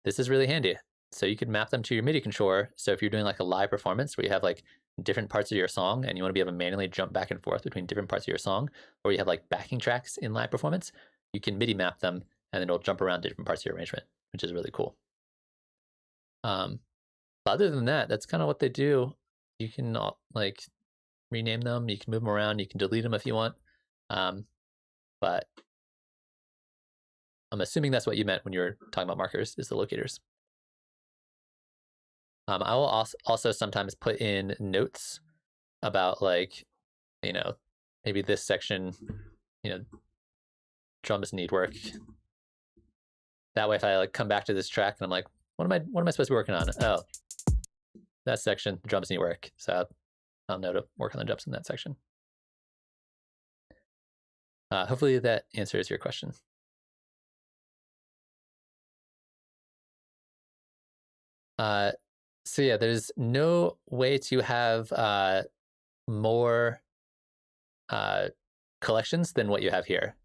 This is really handy. So you could map them to your MIDI controller. So if you're doing like a live performance where you have like different parts of your song and you want to be able to manually jump back and forth between different parts of your song, or you have like backing tracks in live performance, you can MIDI map them and then it'll jump around to different parts of your arrangement, which is really cool. But other than that, that's kind of what they do. You can like rename them, you can move them around, you can delete them if you want. But I'm assuming that's what you meant when you were talking about markers, is the locators. I will also sometimes put in notes about like, maybe this section, drums need work. That way, if I like come back to this track and I'm like, what am I supposed to be working on? Oh, that section, drums need work. So I'll know to work on the drums in that section. Hopefully that answers your question. So yeah, there's no way to have more collections than what you have here.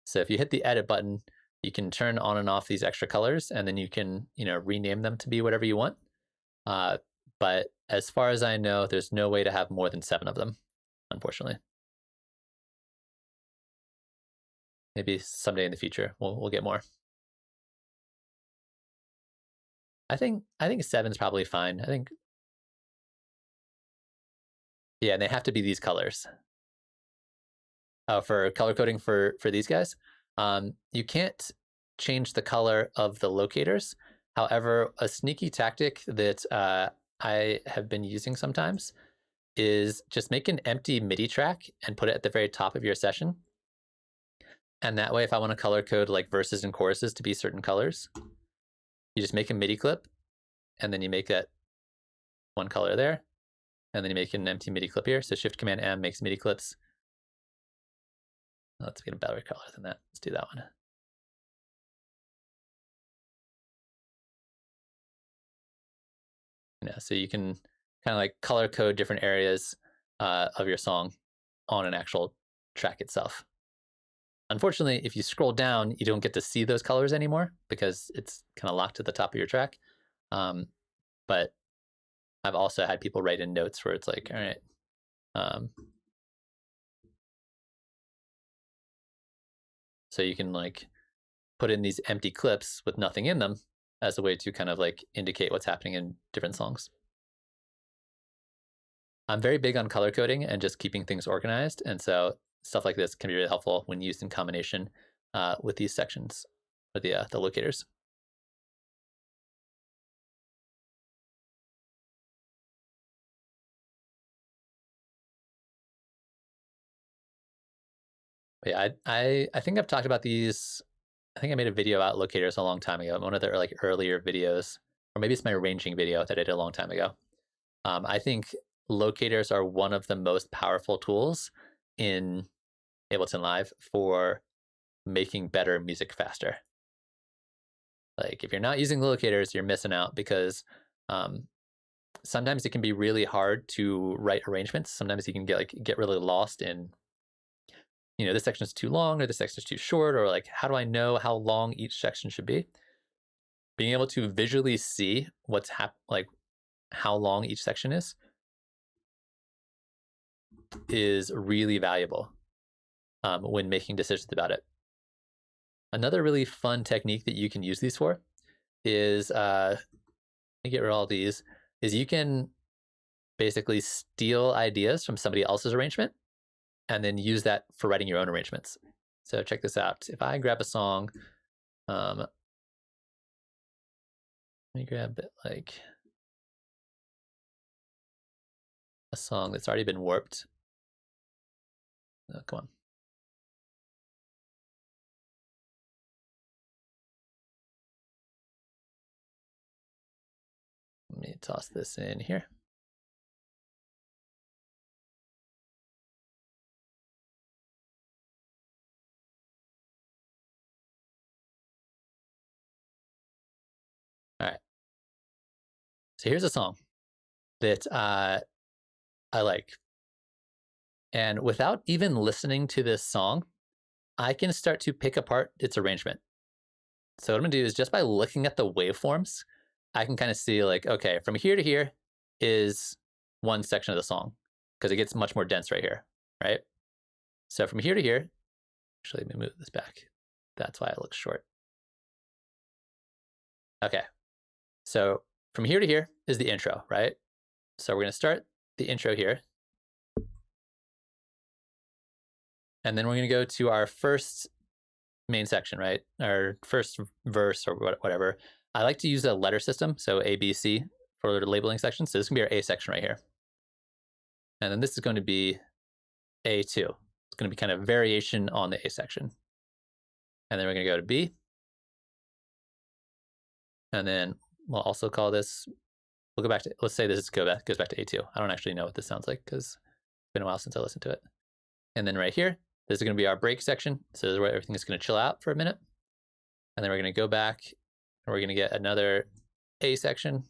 So if you hit the edit button, you can turn on and off these extra colors, and then you can rename them to be whatever you want. But as far as I know, there's no way to have more than 7 of them, unfortunately. Maybe someday in the future we'll get more. I think 7's probably fine. I think, yeah, and they have to be these colors. For color coding for these guys, you can't change the color of the locators. However, a sneaky tactic that I have been using sometimes is just make an empty MIDI track and put it at the very top of your session. And that way, if I want to color code like verses and choruses to be certain colors, you just make a MIDI clip, and then you make that one color there, and then you make an empty MIDI clip here. So Shift-Command-M makes MIDI clips. Let's get a better color than that. Let's do that one. So you can kind of like color code different areas of your song on an actual track itself. Unfortunately, if you scroll down, you don't get to see those colors anymore because it's kind of locked to the top of your track. But I've also had people write in notes where it's like, all right. So you can like put in these empty clips with nothing in them as a way to kind of like indicate what's happening in different songs. I'm very big on color coding and just keeping things organized. And so stuff like this can be really helpful when used in combination with these sections, or the locators. But yeah, I think I've talked about these. I think I made a video about locators a long time ago, one of the like earlier videos, or maybe it's my arranging video that I did a long time ago. I think locators are one of the most powerful tools in Ableton Live for making better music faster. Like if you're not using locators, you're missing out, because sometimes it can be really hard to write arrangements. Sometimes you can get really lost in, this section is too long or this section is too short, or like, how do I know how long each section should be? Being able to visually see what's like how long each section is is really valuable when making decisions about it. Another really fun technique that you can use these for is, let me get rid of all these, is you can basically steal ideas from somebody else's arrangement and then use that for writing your own arrangements. So check this out. If I grab a song, let me grab it like a song that's already been warped. Oh, come on. Let me toss this in here. All right. So here's a song that I like. And without even listening to this song, I can start to pick apart its arrangement. So what I'm gonna do is just by looking at the waveforms, I can kind of see like, okay, from here to here is one section of the song because it gets much more dense right here, right? So from here to here, actually, let me move this back. That's why it looks short. Okay, so from here to here is the intro, right? So we're gonna start the intro here. And then we're gonna go to our first main section, right? Our first verse or whatever. I like to use a letter system, so A, B, C for the labeling section. So this is gonna be our A section right here. And then this is going to be A2. It's gonna be kind of variation on the A section. And then we're gonna go to B. And then we'll also call this, we'll go back to, let's say this goes back to A2. I don't actually know what this sounds like because it's been a while since I listened to it. And then right here, this is gonna be our break section. So this is where everything is gonna chill out for a minute. And then we're gonna go back and we're gonna get another A section.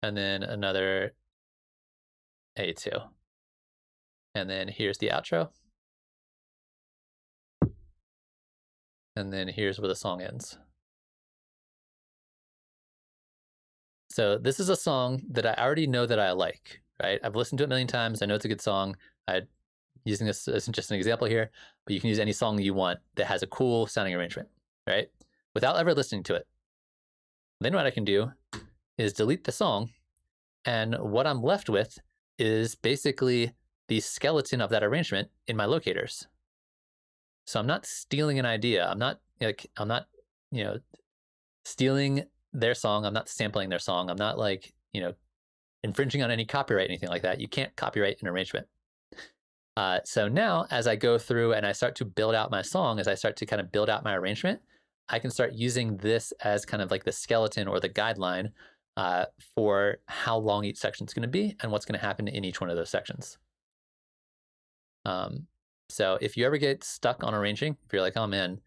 And then another A2. And then here's the outro. And then here's where the song ends. So this is a song that I already know that I like, right? I've listened to it a million times. I know it's a good song. I'm using this as just an example here, but you can use any song you want that has a cool sounding arrangement, right? Without ever listening to it. Then what I can do is delete the song, and what I'm left with is basically the skeleton of that arrangement in my locators. So I'm not stealing an idea. I'm not, stealing their song. I'm not sampling their song. I'm not infringing on any copyright, anything like that. You can't copyright an arrangement. So now as I go through and I start to build out my song, as I start to kind of build out my arrangement, I can start using this as kind of like the skeleton or the guideline for how long each section is going to be and what's going to happen in each one of those sections. So if you ever get stuck on arranging, if you're like, oh man,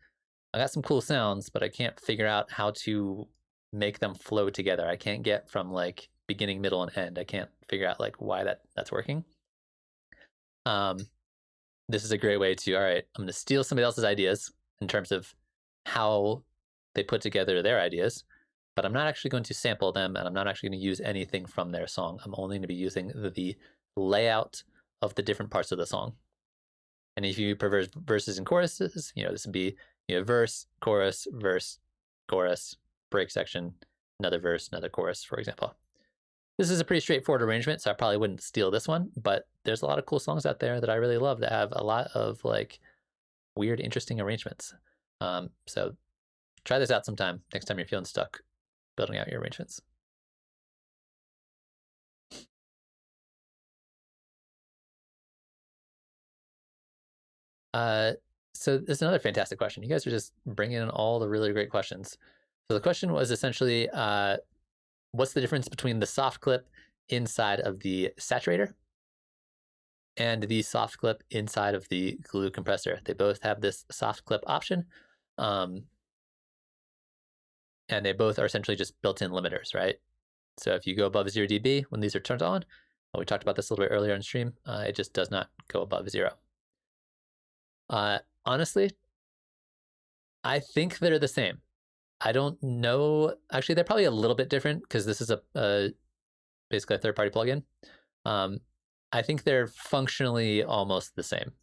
I got some cool sounds, but I can't figure out how to make them flow together. I can't get from like beginning, middle, and end. I can't figure out like why that's working. This is a great way to, all right, I'm going to steal somebody else's ideas in terms of how they put together their ideas, but I'm not actually going to sample them, and I'm not actually going to use anything from their song. I'm only going to be using the layout of the different parts of the song. And if you prefer verses and choruses, this would be verse, chorus, break section, another verse, another chorus, for example. This is a pretty straightforward arrangement, so I probably wouldn't steal this one, but there's a lot of cool songs out there that I really love that have a lot of like weird, interesting arrangements. So try this out sometime next time you're feeling stuck building out your arrangements. So this is another fantastic question. You guys are just bringing in all the really great questions. So the question was essentially, what's the difference between the soft clip inside of the saturator and the soft clip inside of the glue compressor? They both have this soft clip option. And they both are essentially just built-in limiters, right? So if you go above 0 dB when these are turned on, we talked about this a little bit earlier in stream, it just does not go above 0. Honestly, I think they're the same. I don't know. Actually, they're probably a little bit different because this is basically a third-party plugin. I think they're functionally almost the same.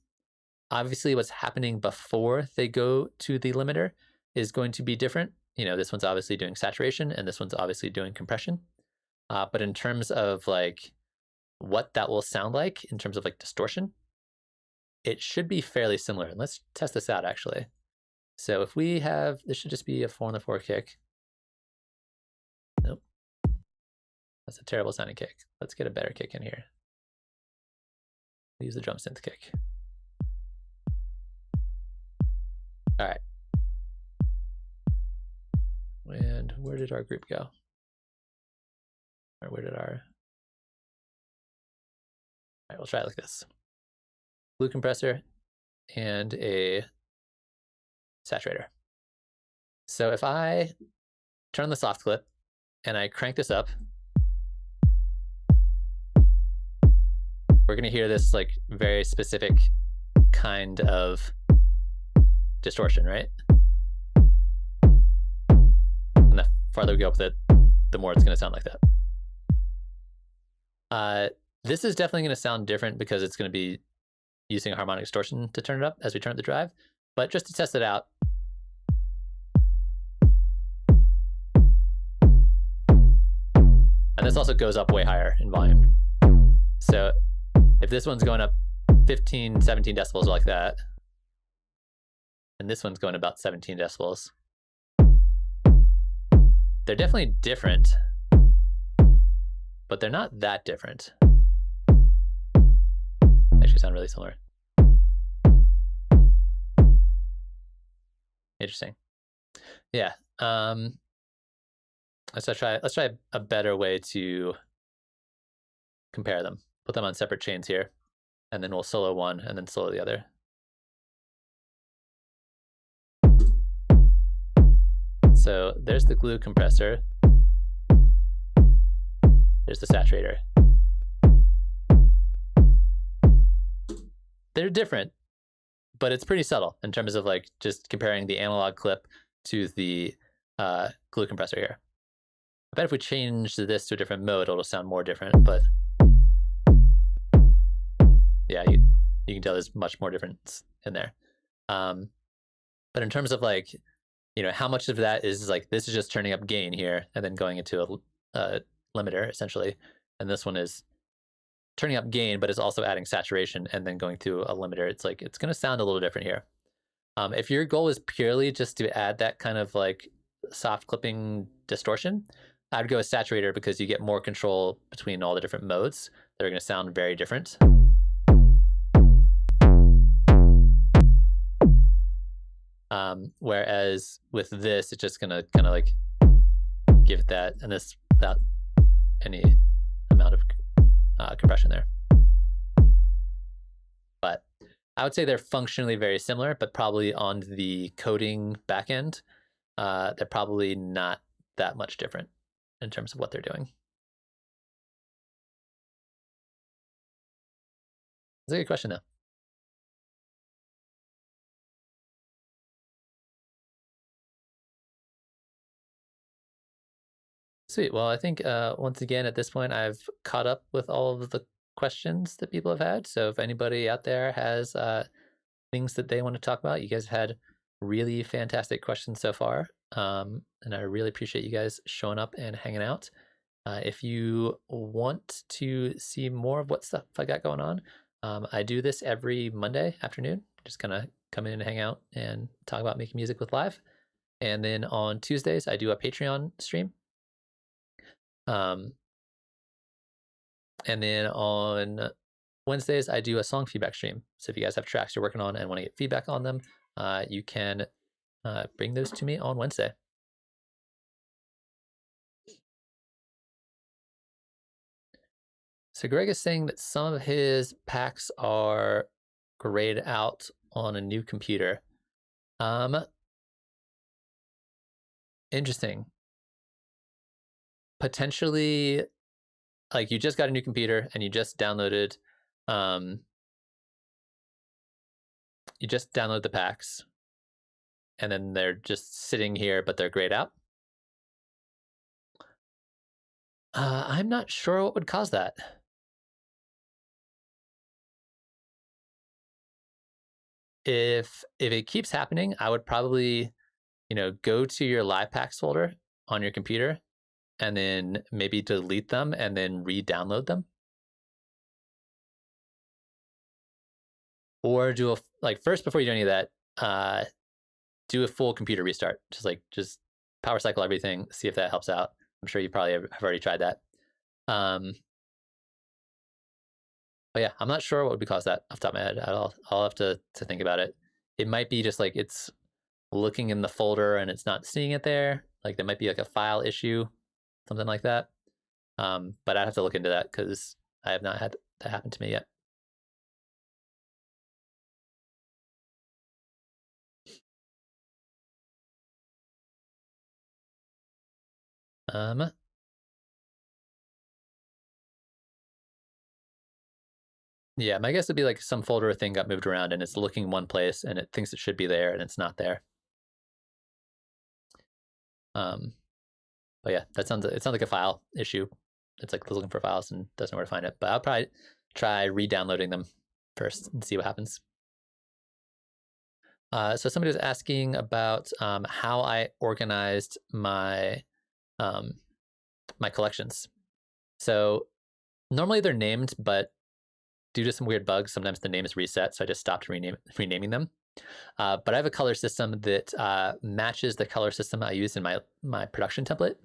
Obviously, what's happening before they go to the limiter is going to be different. You know, this one's obviously doing saturation, and this one's obviously doing compression. But in terms of like what that will sound like in terms of like distortion, it should be fairly similar. And let's test this out actually. So if we have, this should just be a 4-on-the-4 kick. Nope. That's a terrible sounding kick. Let's get a better kick in here. Use the drum synth kick. All right. And where did our group go? Or where did our... All right, we'll try it like this. Glue compressor and a saturator. So if I turn on the soft clip and I crank this up, we're gonna hear this like very specific kind of distortion, right? And the farther we go with it, the more it's gonna sound like that. This is definitely gonna sound different because it's gonna be using a harmonic distortion to turn it up as we turn up the drive. But just to test it out, and this also goes up way higher in volume. So if this one's going up 15, 17 decibels like that, and this one's going about 17 decibels, they're definitely different, but they're not that different. Actually sound really similar. Interesting. Yeah. Let's try a better way to compare them. Put them on separate chains here, and then we'll solo one and then solo the other. So there's the glue compressor. There's the saturator. They're different, but it's pretty subtle in terms of like just comparing the analog clip to the glue compressor here. I bet if we change this to a different mode, it'll sound more different, but yeah, you can tell there's much more difference in there. But in terms of like, you know, how much of that is like, this is just turning up gain here and then going into a limiter essentially. And this one is turning up gain, but it's also adding saturation and then going through a limiter. It's like, it's gonna sound a little different here. If your goal is purely just to add that kind of like soft clipping distortion, I'd go with saturator because you get more control between all the different modes that are gonna sound very different. Whereas with this, it's just gonna kind of like give it that, and this without any amount of compression there. But I would say they're functionally very similar, but probably on the coding backend, they're probably not that much different in terms of what they're doing. That's a good question though. Sweet. Well, I think once again at this point, I've caught up with all of the questions that people have had. So if anybody out there has things that they want to talk about, you guys have had really fantastic questions so far. And I really appreciate you guys showing up and hanging out. If you want to see more of what stuff I got going on, I do this every Monday afternoon. Just kind of come in and hang out and talk about making music with Live. And then on Tuesdays, I do a Patreon stream. And then on Wednesdays, I do a song feedback stream. So if you guys have tracks you're working on and want to get feedback on them, you can bring those to me on Wednesday. So Greg is saying that some of his packs are grayed out on a new computer. Interesting. Potentially, like you just got a new computer and you just downloaded the packs, and then they're just sitting here, but they're grayed out. I'm not sure what would cause that. if it keeps happening, I would probably, go to your live packs folder on your computer and then maybe delete them and then re-download them. Or do first, before you do any of that, do a full computer restart. Just power cycle everything, see if that helps out. I'm sure you probably have already tried that. But yeah, I'm not sure what would cause that off the top of my head. I'll have to think about it. It might be just like it's looking in the folder and it's not seeing it there. Like there might be like a file issue, something like that. But I'd have to look into that because I have not had that happen to me yet. Yeah, my guess would be like some folder thing got moved around and it's looking one place and it thinks it should be there and it's not there. But yeah, it sounds like a file issue. It's like looking for files and doesn't know where to find it. But I'll probably try re-downloading them first and see what happens. So somebody was asking about how I organized my my collections. So normally they're named, but due to some weird bugs, sometimes the name is reset. So I just stopped renaming them. But I have a color system that matches the color system I use in my production template.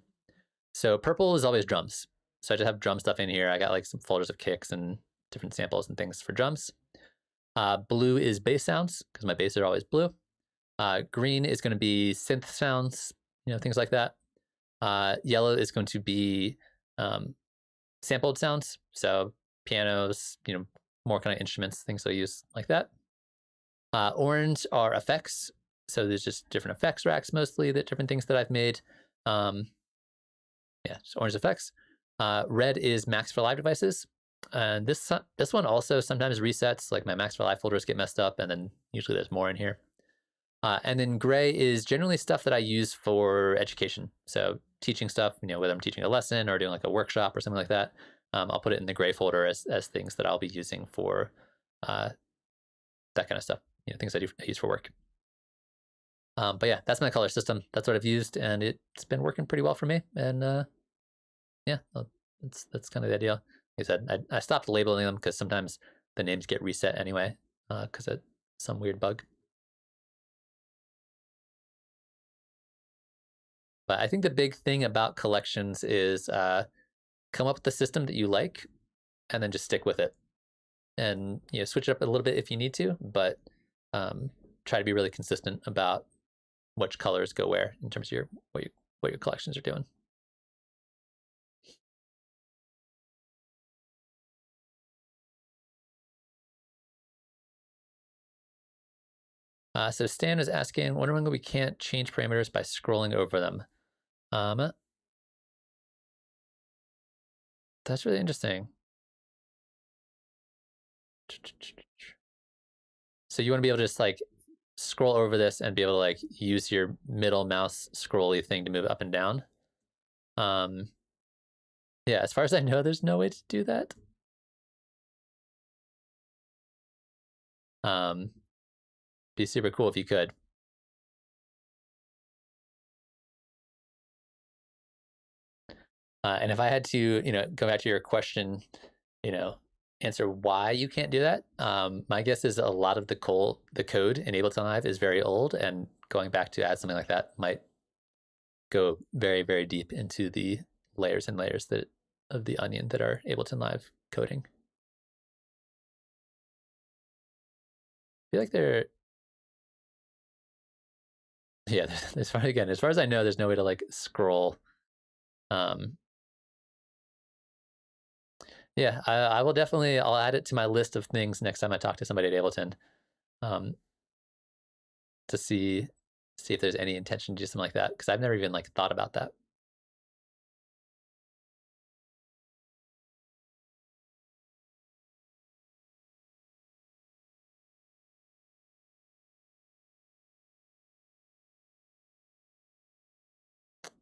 So purple is always drums. So I just have drum stuff in here. I got like some folders of kicks and different samples and things for drums. Blue is bass sounds because my basses are always blue. Green is going to be synth sounds, things like that. Yellow is going to be sampled sounds. So pianos, more kind of instruments, things I use like that. Orange are effects. So there's just different effects racks mostly, that different things that I've made. Yeah, so orange effects. Red is Max for Live devices. And this one also sometimes resets, like my Max for Live folders get messed up, and then usually there's more in here. And then gray is generally stuff that I use for education. So teaching stuff, whether I'm teaching a lesson or doing like a workshop or something like that, I'll put it in the gray folder as things that I'll be using for that kind of stuff, things I use for work. But yeah, that's my color system. That's what I've used, and it's been working pretty well for me. And yeah, that's kind of the idea. Like I said, I stopped labeling them because sometimes the names get reset anyway because of some weird bug. But I think the big thing about collections is come up with the system that you like and then just stick with it. And switch it up a little bit if you need to, but try to be really consistent about which colors go where in terms of what your collections are doing. So Stan is asking, wondering when we can't change parameters by scrolling over them. That's really interesting. So you want to be able to just like scroll over this and be able to like use your middle mouse scrolly thing to move up and down. Yeah, as far as I know, there's no way to do that. Be super cool if you could. And if I had to, go back to your question, answer why you can't do that. My guess is a lot of the code in Ableton Live is very old, and going back to add something like that might go very, very deep into the layers and layers of the onion that are Ableton Live coding. I feel like yeah, as far as I know, there's no way to like scroll. Yeah, I will definitely, I'll add it to my list of things next time I talk to somebody at Ableton, to see if there's any intention to do something like that, because I've never even like thought about that.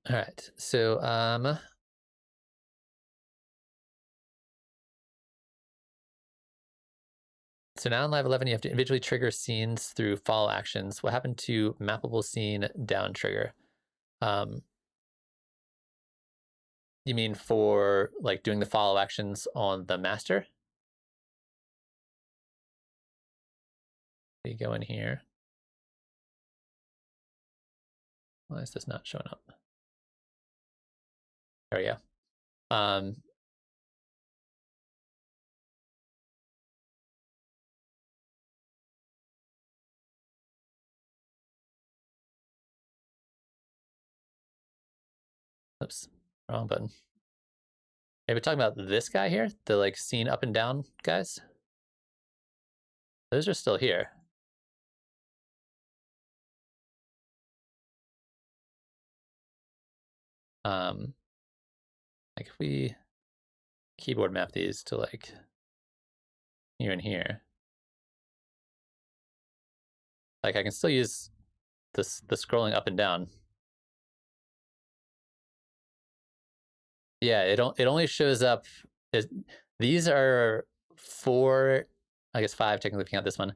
All right, so So now in Live 11, you have to individually trigger scenes through follow actions. What happened to mappable scene down trigger? You mean for like doing the follow actions on the master? We go in here. Why is this not showing up? There we go. Oops, wrong button. Hey, we're talking about this guy here, the like scene up and down guys. Those are still here. Like if we keyboard map these to like here and here, like I can still use the scrolling up and down. Yeah, it only shows up. These are 4, I guess 5 technically if you count this one.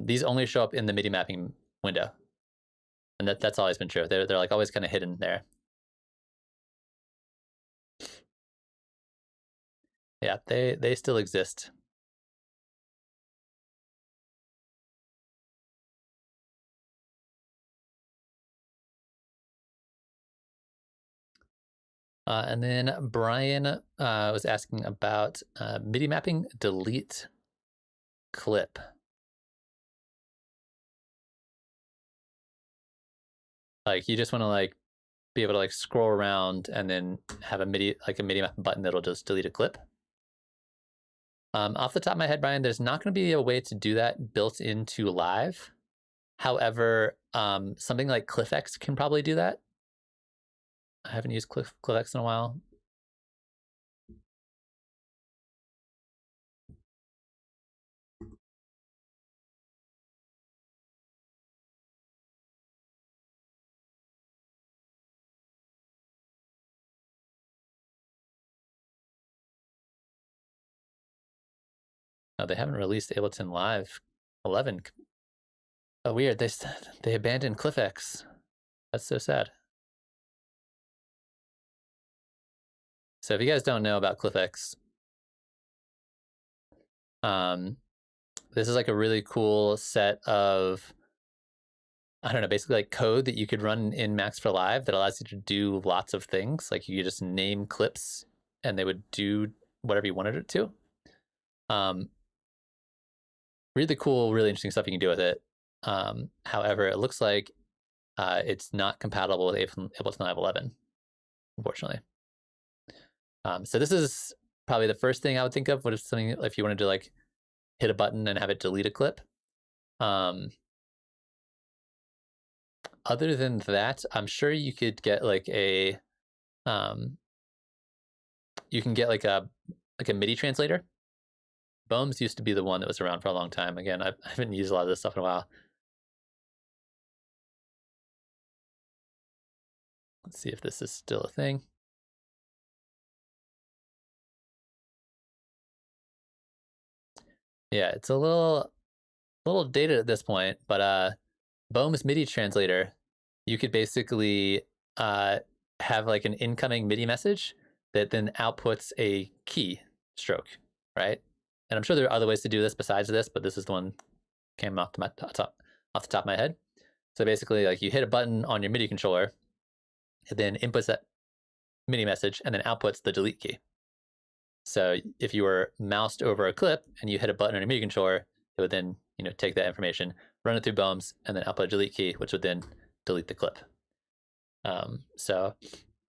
These only show up in the MIDI mapping window, and that's always been true. They're like always kind of hidden there. Yeah, they still exist. And then Brian was asking about MIDI mapping delete clip. Like you just want to like be able to like scroll around and then have a MIDI map button that'll just delete a clip. Off the top of my head, Brian, there's not going to be a way to do that built into Live. However, something like CliffX can probably do that. I haven't used CliffX in a while. No, they haven't released Ableton Live 11. Oh, weird. They abandoned CliffX. That's so sad. So if you guys don't know about CliffX, this is like a really cool set of, I don't know, basically like code that you could run in Max for Live that allows you to do lots of things. Like you just name clips and they would do whatever you wanted it to. Really cool, really interesting stuff you can do with it. However, it looks like it's not compatible with Ableton Live 11, unfortunately. So this is probably the first thing I would think of. What if something, if you wanted to like hit a button and have it delete a clip? Other than that, I'm sure you could get like a, you can get like a MIDI translator. Boems used to be the one that was around for a long time. Again, I haven't used a lot of this stuff in a while. Let's see if this is still a thing. Yeah, it's a little dated at this point, but Boehm's MIDI translator, you could basically have like an incoming MIDI message that then outputs a key stroke, right? And I'm sure there are other ways to do this besides this, but this is the one came off the top of my head. So basically, like you hit a button on your MIDI controller, it then inputs that MIDI message and then outputs the delete key. So if you were moused over a clip and you hit a button on your MIDI controller, it would then take that information, run it through Boehm's, and then output a delete key, which would then delete the clip. So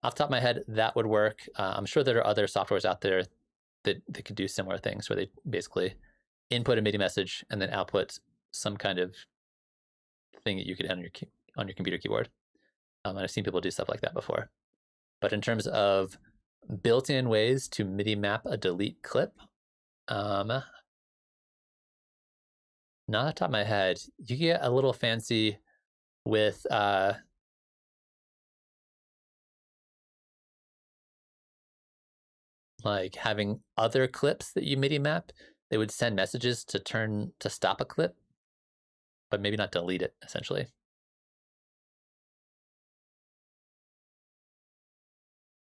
off the top of my head, that would work. I'm sure there are other softwares out there that could do similar things where they basically input a MIDI message and then output some kind of thing that you could enter on your computer keyboard. And I've seen people do stuff like that before. But in terms of built-in ways to MIDI map a delete clip, not off the top of my head. You get a little fancy with like having other clips that you MIDI map. they would send messages to stop a clip, but maybe not delete it, essentially.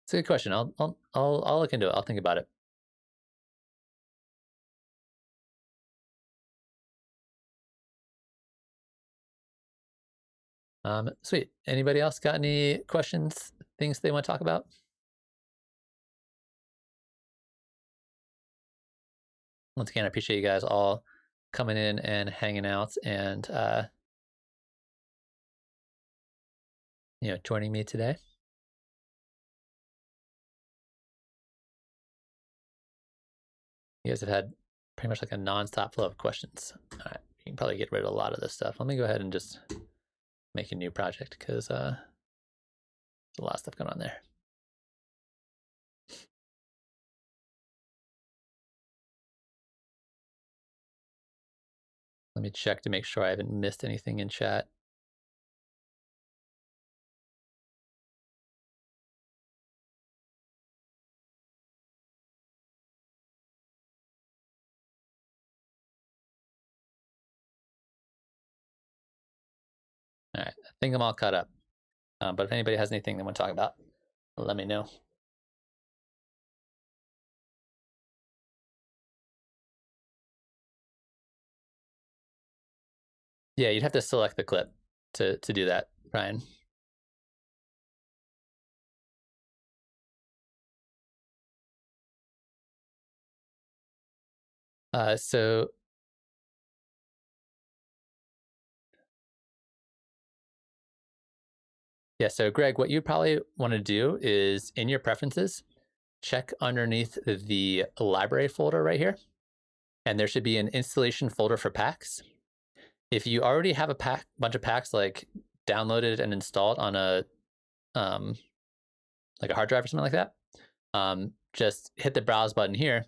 It's a good question. I'll look into it. I'll think about it. Sweet. Anybody else got any questions, things they want to talk about? Once again, I appreciate you guys all coming in and hanging out and joining me today. You guys have had pretty much like a nonstop flow of questions. All right, you can probably get rid of a lot of this stuff. Let me go ahead and just make a new project because there's a lot of stuff going on there. Let me check to make sure I haven't missed anything in chat. All right, I think I'm all caught up. But if anybody has anything they want to talk about, let me know. Yeah, you'd have to select the clip to do that, Brian. So Greg, what you probably want to do is in your preferences, check underneath the library folder right here, and there should be an installation folder for packs. If you already have a bunch of packs like downloaded and installed on a like a hard drive or something like that, just hit the browse button here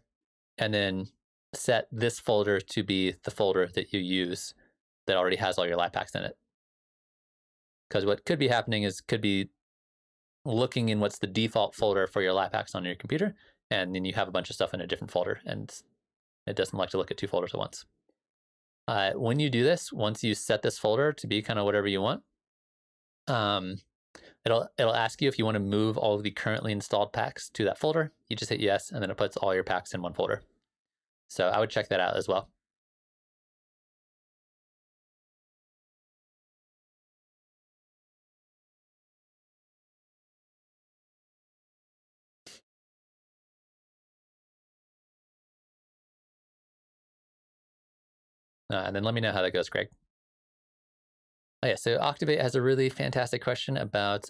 and then set this folder to be the folder that you use that already has all your live packs in it. Because what could be happening is could be looking in what's the default folder for your live packs on your computer, and then you have a bunch of stuff in a different folder, and it doesn't like to look at two folders at once. When you do this, once you set this folder to be kind of whatever you want, it'll ask you if you want to move all of the currently installed packs to that folder. You just hit yes, and then it puts all your packs in one folder. So I would check that out as well. And then let me know how that goes, Greg. Oh, yeah, so Octavate has a really fantastic question about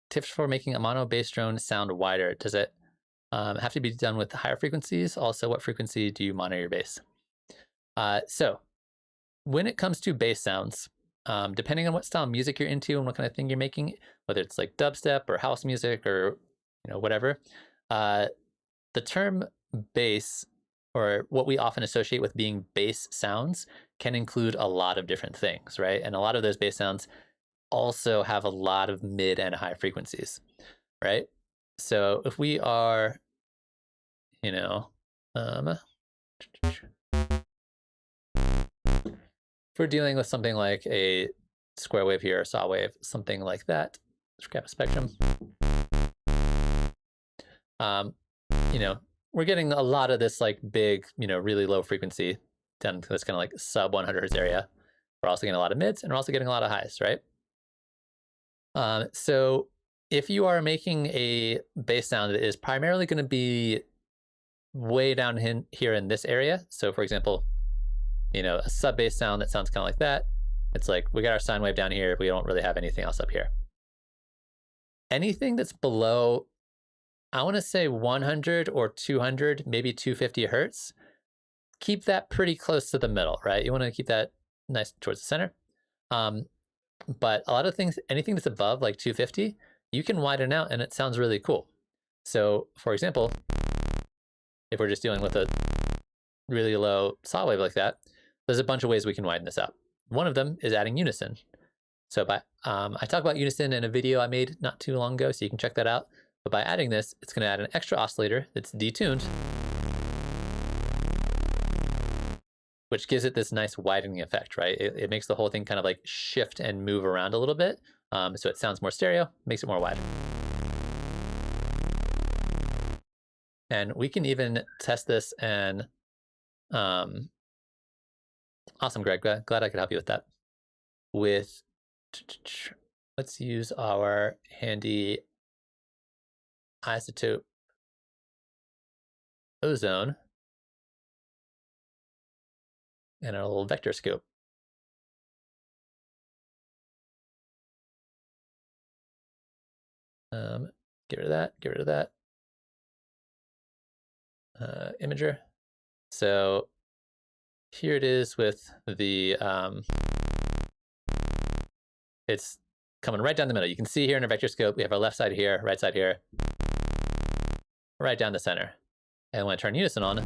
tips for making a mono bass drone sound wider. Does it have to be done with higher frequencies? Also, what frequency do you monitor your bass? So when it comes to bass sounds, depending on what style of music you're into and what kind of thing you're making, whether it's like dubstep or house music or whatever, the term bass, or what we often associate with being bass sounds, can include a lot of different things, right? And a lot of those bass sounds also have a lot of mid and high frequencies, right? So if we are, if we're dealing with something like a square wave here, a saw wave, something like that, let's grab a spectrum. We're getting a lot of this like big, really low frequency down to this kind of like sub 100 Hertz area. We're also getting a lot of mids and we're also getting a lot of highs, right? So if you are making a bass sound that is primarily going to be way down here in this area, so for example, a sub bass sound that sounds kind of like that, it's like we got our sine wave down here, we don't really have anything else up here. Anything that's below, I want to say 100 or 200, maybe 250 Hertz, keep that pretty close to the middle, right? You want to keep that nice towards the center. But a lot of things, anything that's above like 250, you can widen out and it sounds really cool. So for example, if we're just dealing with a really low saw wave like that, there's a bunch of ways we can widen this out. One of them is adding unison. So I talk about unison in a video I made not too long ago, so you can check that out. But by adding this, it's going to add an extra oscillator that's detuned. which gives it this nice widening effect, right? It makes the whole thing kind of like shift and move around a little bit. So it sounds more stereo, makes it more wide. And we can even test this and awesome, Greg. Glad I could help you with that. With let's use our handy isotope ozone and our little vector scope. Get rid of that, get rid of that. Imager. So here it is with the, it's coming right down the middle. You can see here in our vector scope, we have our left side here, right side here, right down the center. And when I turn unison on, it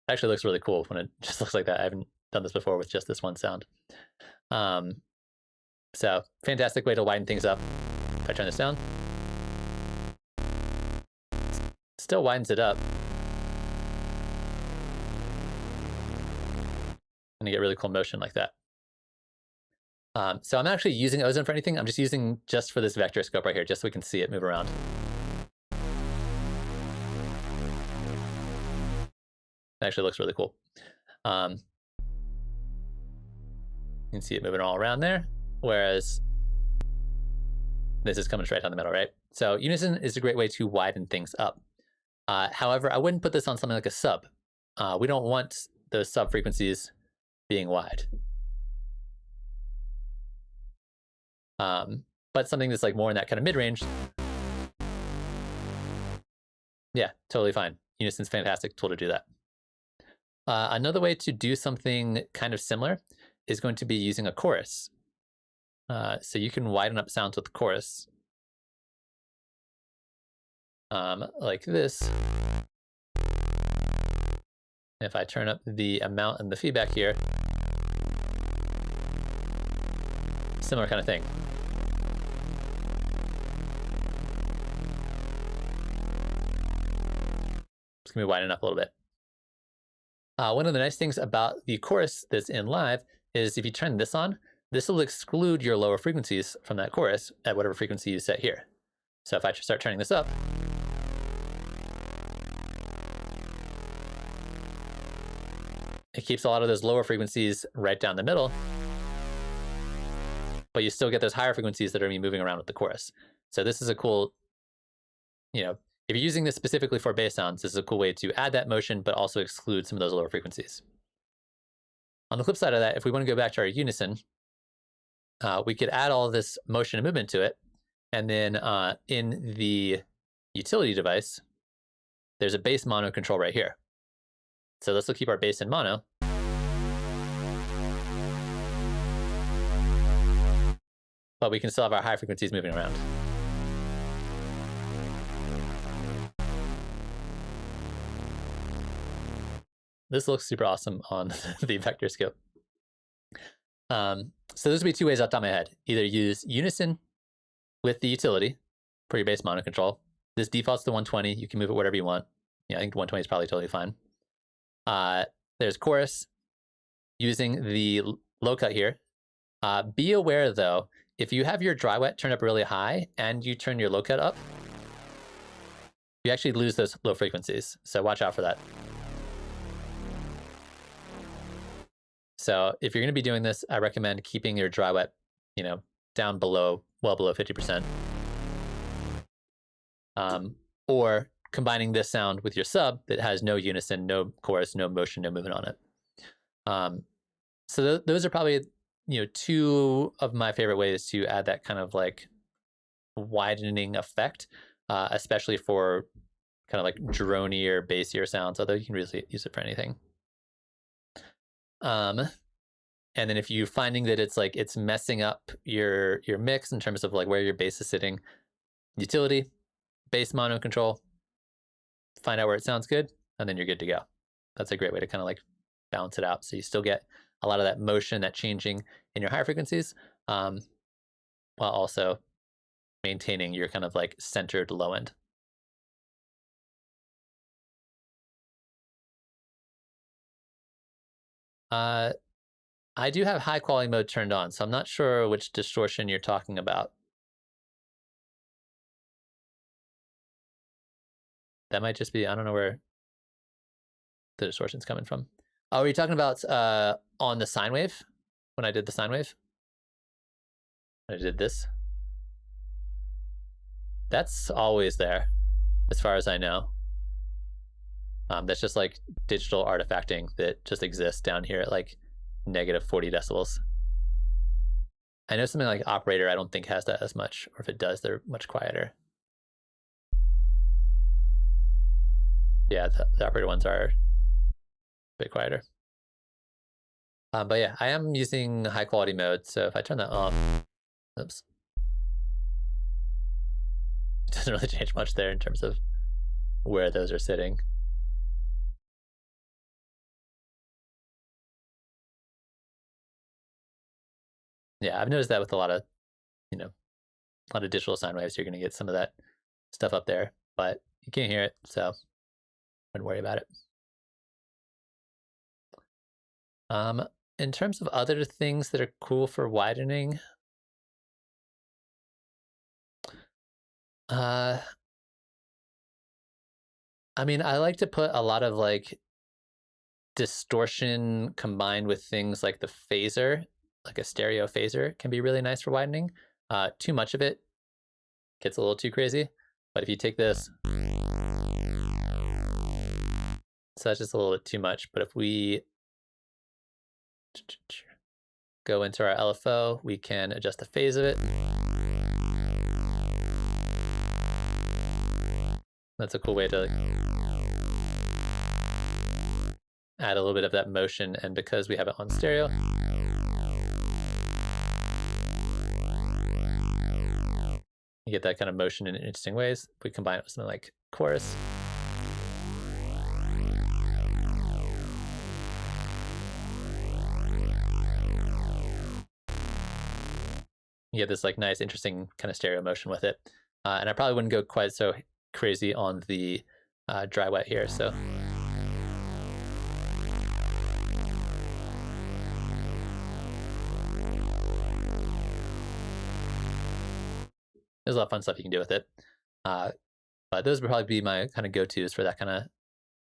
actually looks really cool when it just looks like that. I haven't done this before with just this one sound. So fantastic way to widen things up. If I turn this down, still widens it up. And you get really cool motion like that. So I'm actually using ozone for anything. I'm just using just for this vector scope right here, just so we can see it move around. It actually looks really cool. You can see it moving all around there, whereas this is coming straight down the middle, right? So unison is a great way to widen things up. However, I wouldn't put this on something like a sub. We don't want those sub frequencies being wide. But something that's like more in that kind of mid-range, yeah, totally fine. Unison's a fantastic tool to do that. Another way to do something kind of similar is going to be using a chorus. So you can widen up sounds with the chorus. Like this. If I turn up the amount and the feedback here, similar kind of thing. It's gonna be widening up a little bit. One of the nice things about the chorus that's in live is if you turn this on, this will exclude your lower frequencies from that chorus at whatever frequency you set here. So if I start turning this up, it keeps a lot of those lower frequencies right down the middle, but you still get those higher frequencies that are gonna be moving around with the chorus. So this is a cool, if you're using this specifically for bass sounds, this is a cool way to add that motion, but also exclude some of those lower frequencies. On the flip side of that, if we want to go back to our unison, we could add all this motion and movement to it. And then in the utility device, there's a bass mono control right here. So this will keep our bass in mono. But we can still have our high frequencies moving around. This looks super awesome on the vector scope. So those would be two ways off the top of my head. Either use unison with the utility for your bass mono control. This defaults to 120. You can move it whatever you want. Yeah, I think 120 is probably totally fine. There's chorus using the low cut here. Be aware though, if you have your dry wet turned up really high and you turn your low cut up, you actually lose those low frequencies. So watch out for that. So if you're going to be doing this, I recommend keeping your dry wet, down below, well below 50%. Or combining this sound with your sub that has no unison, no chorus, no motion, no movement on it. So those are probably, two of my favorite ways to add that kind of like widening effect, especially for kind of like dronier, bassier sounds, although you can really use it for anything. And then if you're finding that it's messing up your mix in terms of like where your bass is sitting, utility, bass mono control, find out where it sounds good, and then you're good to go. That's a great way to kind of like balance it out. So you still get a lot of that motion, that changing in your higher frequencies, while also maintaining your kind of like centered low end. I do have high quality mode turned on, so I'm not sure which distortion you're talking about. That might just be, I don't know where the distortion's coming from. Oh, are you talking about on the sine wave? When I did the sine wave? When I did this? That's always there, as far as I know. That's just like digital artifacting that just exists down here at like -40 decibels. I know something like Operator I don't think has that as much, or if it does, they're much quieter. Yeah, the Operator ones are a bit quieter. But yeah, I am using high quality mode, so if I turn that off, oops. It doesn't really change much there in terms of where those are sitting. Yeah, I've noticed that with a lot of, a lot of digital sine waves, you're going to get some of that stuff up there, but you can't hear it, so don't worry about it. In terms of other things that are cool for widening, I mean, I like to put a lot of like distortion combined with things like the phaser, like a stereo phaser can be really nice for widening. Too much of it gets a little too crazy, but if you take this, so that's just a little bit too much, but if we go into our LFO, we can adjust the phase of it. That's a cool way to add a little bit of that motion, and because we have it on stereo, you get that kind of motion in interesting ways. If we combine it with something like chorus, you get this like nice, interesting kind of stereo motion with it. And I probably wouldn't go quite so crazy on the dry wet here. So there's a lot of fun stuff you can do with it. But those would probably be my kind of go-tos for that kind of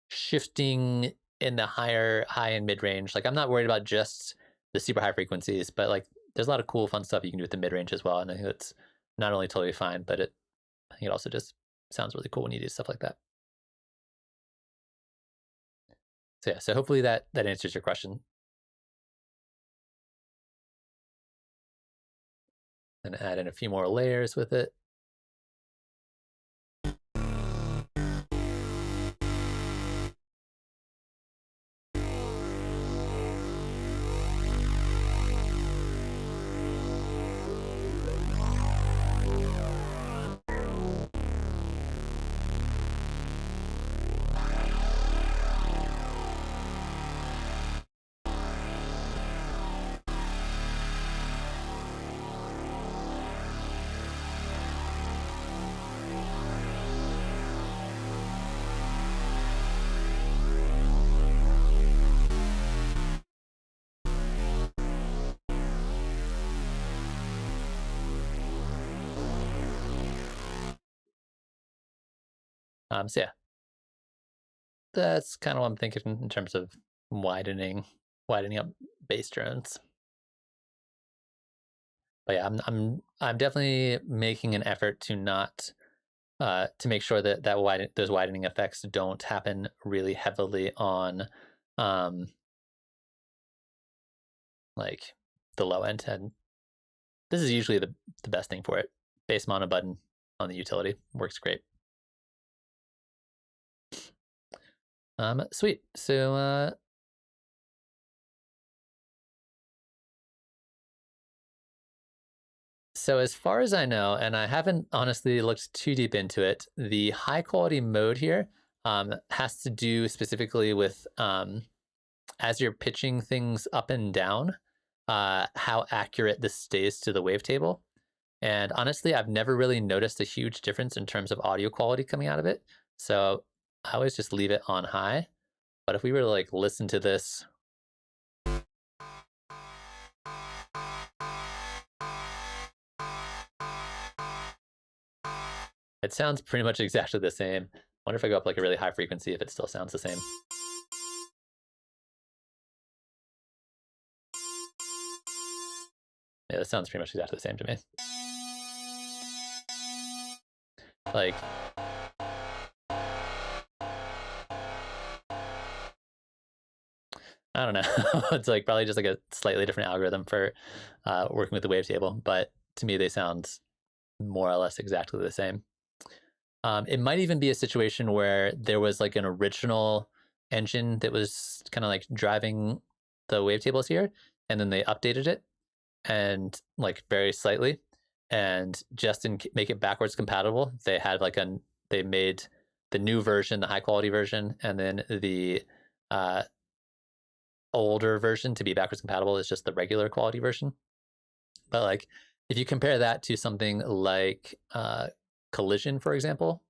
shifting in the high and mid range. Like I'm not worried about just the super high frequencies, but like there's a lot of cool, fun stuff you can do with the mid range as well. And I think that's not only totally fine, but I think it also just sounds really cool when you do stuff like that. So yeah, so hopefully that answers your question. And add in a few more layers with it. So yeah, that's kind of what I'm thinking in terms of widening up bass drones. But yeah, I'm definitely making an effort to not to make sure that those widening effects don't happen really heavily on like the low end, and this is usually the best thing for it. Bass mono button on the utility works great. Sweet. So as far as I know, and I haven't honestly looked too deep into it, the high quality mode here has to do specifically with as you're pitching things up and down, how accurate this stays to the wavetable. And honestly, I've never really noticed a huge difference in terms of audio quality coming out of it. So I always just leave it on high. But if we were to like listen to this It sounds pretty much exactly the same. I wonder if I go up like a really high frequency if it still sounds the same. Yeah, this sounds pretty much exactly the same to me. Like, I don't know. It's like probably just like a slightly different algorithm for working with the wavetable, but to me they sound more or less exactly the same. It might even be a situation where there was like an original engine that was kind of like driving the wavetables here, and then they updated it and like very slightly, and just to make it backwards compatible, they had like they made the new version, the high quality version, and then the older version to be backwards compatible is just the regular quality version. But like if you compare that to something like Collision, for example,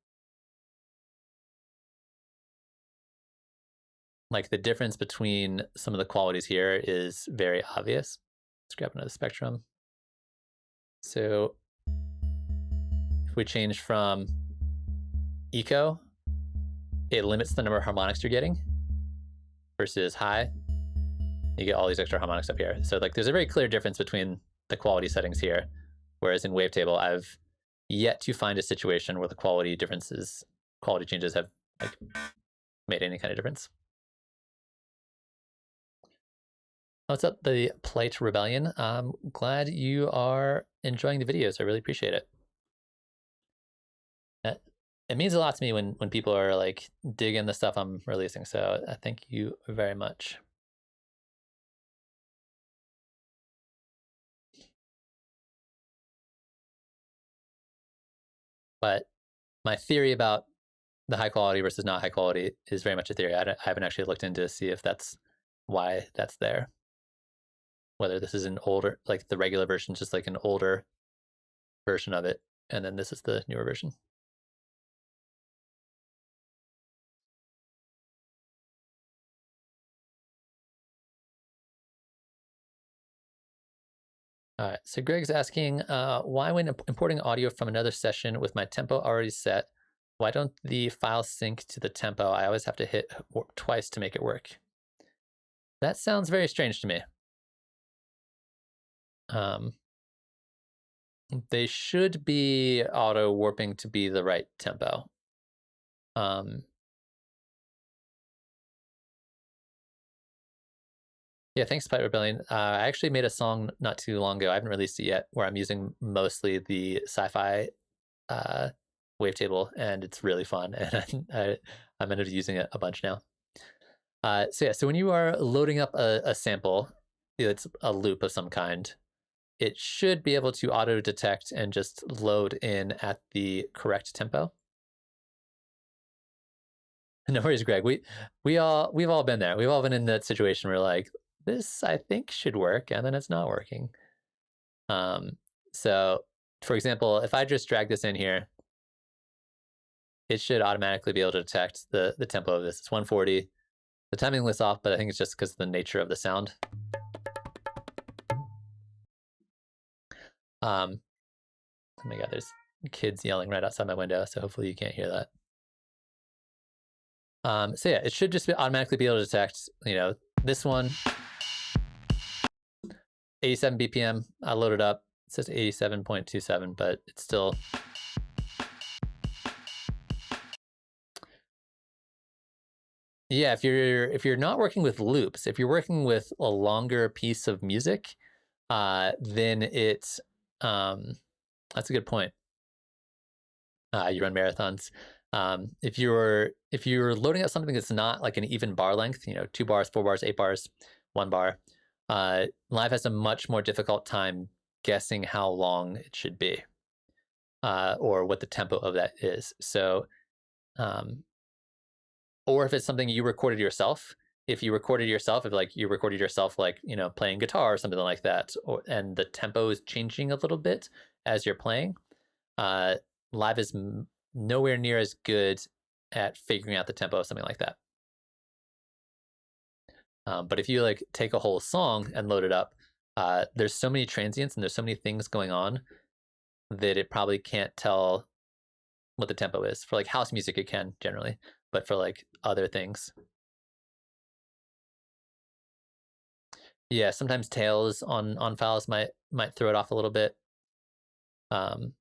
like the difference between some of the qualities here is very obvious. Let's grab another spectrum. So if we change from eco, it limits the number of harmonics you're getting, versus high, you get all these extra harmonics up here. So like there's a very clear difference between the quality settings here, whereas in wavetable I've yet to find a situation where the quality changes have like made any kind of difference. What's up, the Plate Rebellion? I'm glad you are enjoying the videos. I really appreciate it. It means a lot to me when people are like digging the stuff I'm releasing, so I thank you very much. But my theory about the high quality versus not high quality is very much a theory. I haven't actually looked into to see if that's why that's there. Whether this is an older, like the regular version, just like an older version of it, and then this is the newer version. All right, so Greg's asking, why when importing audio from another session with my tempo already set, why don't the files sync to the tempo? I always have to hit twice to make it work. That sounds very strange to me. They should be auto warping to be the right tempo. Yeah, thanks, Spite Rebellion. I actually made a song not too long ago. I haven't released it yet, where I'm using mostly the sci-fi wavetable, and it's really fun, and I'm ended up using it a bunch now. So yeah, so when you are loading up a sample, it's a loop of some kind, it should be able to auto detect and just load in at the correct tempo. No worries, Greg. we've all been there. We've all been in that situation where like, this I think should work, and then it's not working. So for example, if I just drag this in here, it should automatically be able to detect the tempo of this. It's 140. The timing was off, but I think it's just because of the nature of the sound. Oh my God, there's kids yelling right outside my window, so hopefully you can't hear that. So yeah, it should just automatically be able to detect, this one, 87 BPM. I load it up. It says 87.27, but it's still. Yeah, if you're not working with loops, if you're working with a longer piece of music, then it's that's a good point. You run marathons. If you're loading up something that's not like an even bar length, 2 bars, 4 bars, 8 bars, 1 bar, Live has a much more difficult time guessing how long it should be, or what the tempo of that is. So, or if it's something you recorded yourself, if you recorded yourself, like, playing guitar or something like that, and the tempo is changing a little bit as you're playing, Live is nowhere near as good at figuring out the tempo of something like that. But if you like take a whole song and load it up, there's so many transients and there's so many things going on that it probably can't tell what the tempo is. For like house music, it can generally, but for like other things, yeah, sometimes tails on files might throw it off a little bit. But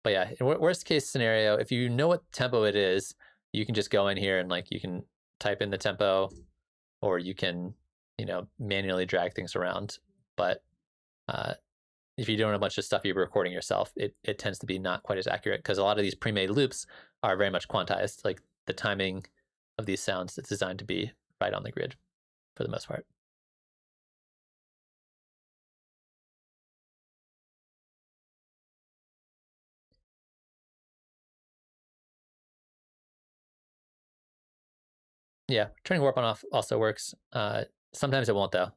yeah, in worst case scenario, if you know what tempo it is, you can just go in here and like you can type in the tempo, or you can, you know, manually drag things around. But if you're doing a bunch of stuff you're recording yourself, it tends to be not quite as accurate, because a lot of these pre-made loops are very much quantized. Like the timing of these sounds, it's designed to be right on the grid for the most part. Yeah, turning warp on off also works. Sometimes it won't though,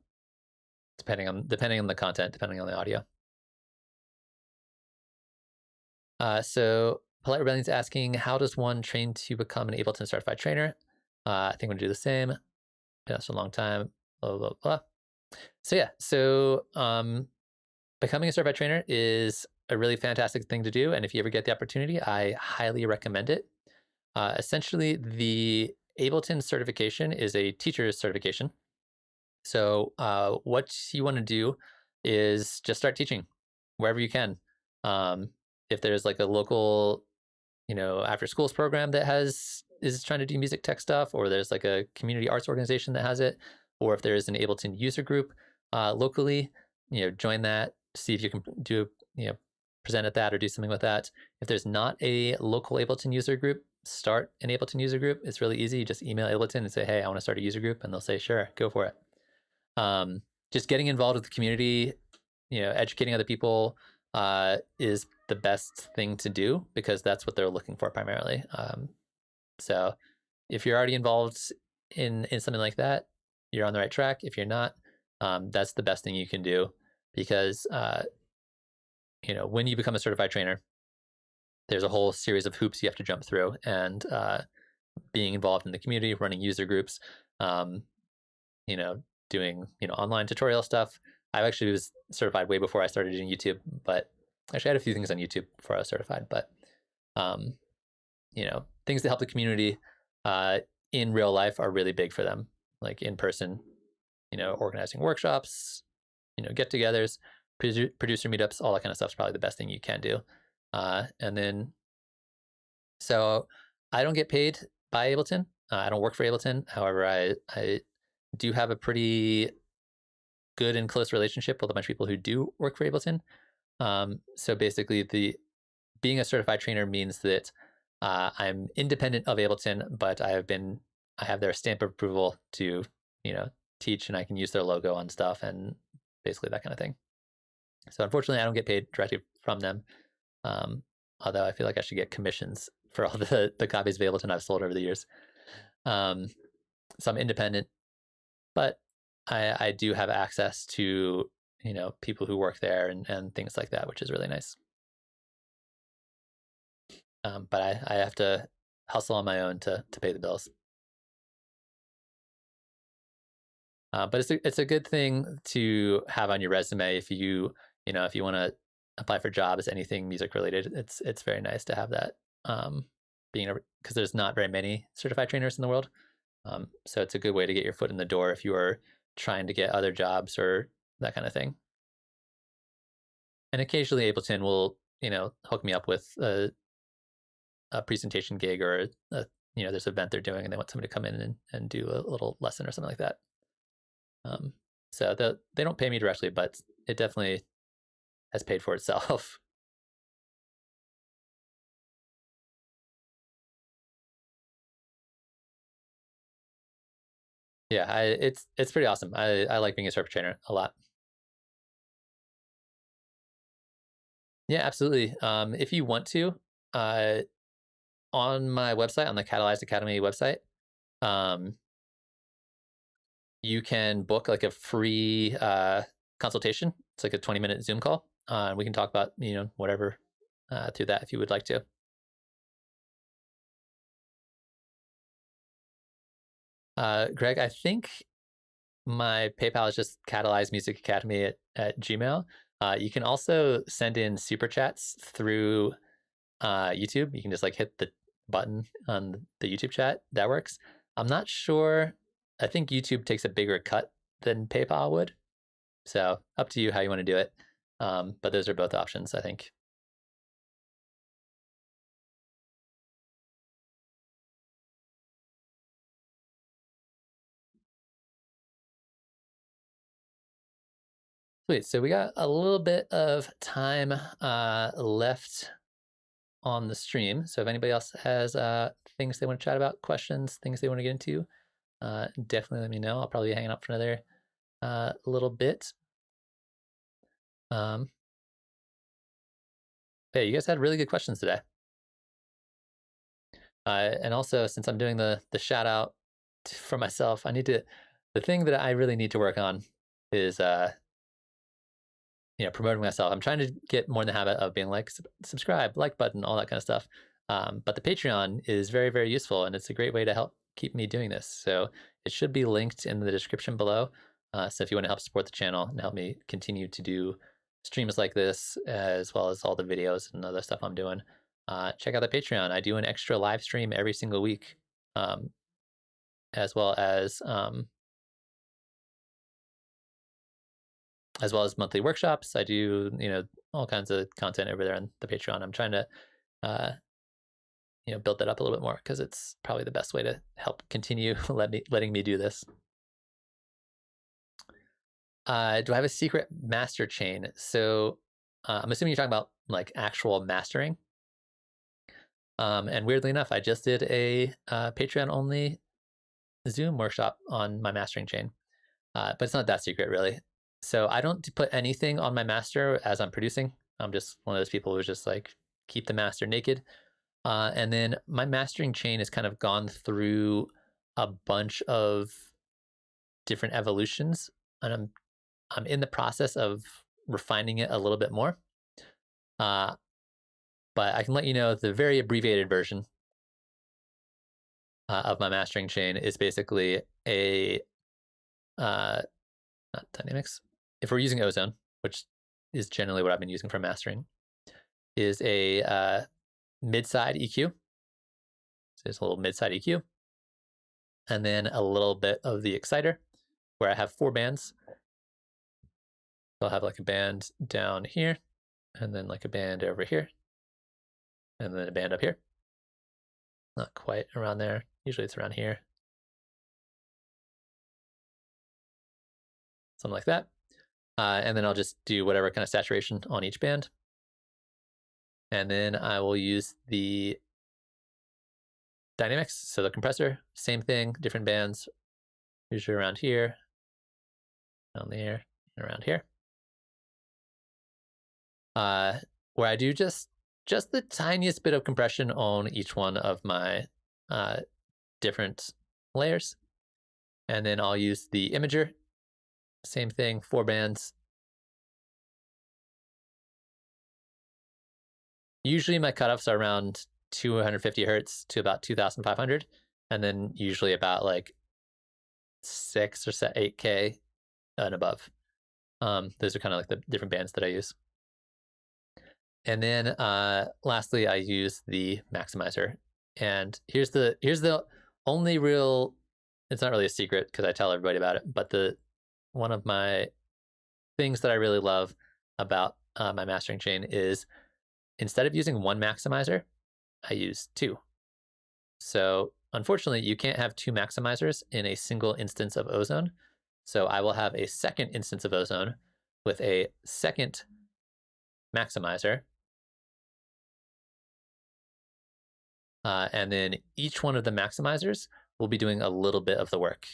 depending on the content, depending on the audio. So Polite Rebellion's asking, how does one train to become an Ableton Certified Trainer? I think I'm gonna do the same. Been that's a long time. Blah blah blah. So yeah, so becoming a certified trainer is a really fantastic thing to do, and if you ever get the opportunity, I highly recommend it. Essentially, the Ableton certification is a teacher's certification. So what you want to do is just start teaching wherever you can. If there's like a local, you know, after schools program that is trying to do music tech stuff, or there's like a community arts organization that has it, or if there's an Ableton user group locally, you know, join that, see if you can do, you know, present at that or do something with that. If there's not a local Ableton user group, start an Ableton user group. It's really easy. You just email Ableton and say, hey, I want to start a user group, and they'll say, sure, go for it. Just getting involved with the community, you know, educating other people is the best thing to do, because that's what they're looking for primarily. So if you're already involved in something like that, you're on the right track. If you're not, that's the best thing you can do, because you know, when you become a certified trainer, there's a whole series of hoops you have to jump through, and being involved in the community, running user groups, you know, doing, you know, online tutorial stuff. I actually was certified way before I started doing YouTube, but actually I had a few things on YouTube before I was certified. But you know, things that help the community in real life are really big for them, like in person, you know, organizing workshops, you know, get-togethers, producer meetups, all that kind of stuff is probably the best thing you can do. And then, so I don't get paid by Ableton. I don't work for Ableton. However, I do have a pretty good and close relationship with a bunch of people who do work for Ableton. So basically, being a certified trainer means that I'm independent of Ableton, but I have their stamp of approval to, you know, teach, and I can use their logo on stuff and basically that kind of thing. So unfortunately, I don't get paid directly from them. Although I feel like I should get commissions for all the copies of Ableton I've sold over the years. So I'm independent, but I do have access to, you know, people who work there and things like that, which is really nice. But I have to hustle on my own to pay the bills. But it's a good thing to have on your resume if you know, if you want to apply for jobs, anything music related. It's very nice to have that, because there's not very many certified trainers in the world. So it's a good way to get your foot in the door if you are trying to get other jobs or that kind of thing. And occasionally Ableton will, you know, hook me up with a presentation gig, or you know, there's an event they're doing and they want somebody to come in and do a little lesson or something like that. So they don't pay me directly, but it definitely has paid for itself. Yeah, it's pretty awesome. I like being a surf trainer a lot. Yeah, absolutely. If you want to, on my website, on the Catalyze Academy website, you can book like a free consultation. It's like a 20-minute Zoom call. We can talk about, you know, whatever through that if you would like to. Greg, I think my PayPal is just Catalyze Music Academy at Gmail. You can also send in super chats through YouTube, you can just like hit the button on the YouTube chat. That works. I'm not sure. I think YouTube takes a bigger cut than PayPal would. So up to you how you want to do it. But those are both options, I think. Sweet. So we got a little bit of time left on the stream. So if anybody else has things they want to chat about, questions, things they want to get into, definitely let me know. I'll probably be hanging out for another little bit. Yeah, you guys had really good questions today. And also, since I'm doing the shout out for myself, the thing that I really need to work on is promoting myself. I'm trying to get more in the habit of being like, subscribe, like button, all that kind of stuff. But the Patreon is very, very useful, and it's a great way to help keep me doing this. So it should be linked in the description below. So if you want to help support the channel and help me continue to do streams like this, as well as all the videos and other stuff I'm doing, check out the Patreon. I do an extra live stream every single week, as well as monthly workshops. I do, all kinds of content over there on the Patreon. I'm trying to, build that up a little bit more because it's probably the best way to help continue letting me do this. Do I have a secret master chain? So I'm assuming you're talking about like actual mastering. And weirdly enough, I just did a Patreon only Zoom workshop on my mastering chain, but it's not that secret really. So I don't put anything on my master as I'm producing. I'm just one of those people who's just like, keep the master naked. And then my mastering chain has kind of gone through a bunch of different evolutions, and I'm in the process of refining it a little bit more. But I can let you know the very abbreviated version of my mastering chain is basically a not dynamics. If we're using Ozone, which is generally what I've been using for mastering, is a mid-side EQ. So it's a little mid-side EQ. And then a little bit of the exciter, where I have 4 bands. So I'll have like a band down here, and then like a band over here, and then a band up here. Not quite around there. Usually it's around here. Something like that. And then I'll just do whatever kind of saturation on each band. And then I will use the dynamics. So the compressor, same thing, different bands, usually around here, down there, and around here. Where I do just the tiniest bit of compression on each one of my different layers. And then I'll use the imager, same thing, 4 bands. Usually my cutoffs are around 250 hertz to about 2,500, and then usually about like 6 or 8K and above. Those are kind of like the different bands that I use. And then lastly, I use the maximizer. And here's the only real, it's not really a secret because I tell everybody about it, but one of my things that I really love about my mastering chain is instead of using 1 maximizer, I use 2. So unfortunately, you can't have 2 maximizers in a single instance of Ozone. So I will have a second instance of Ozone with a second maximizer. And then each one of the maximizers will be doing a little bit of the work.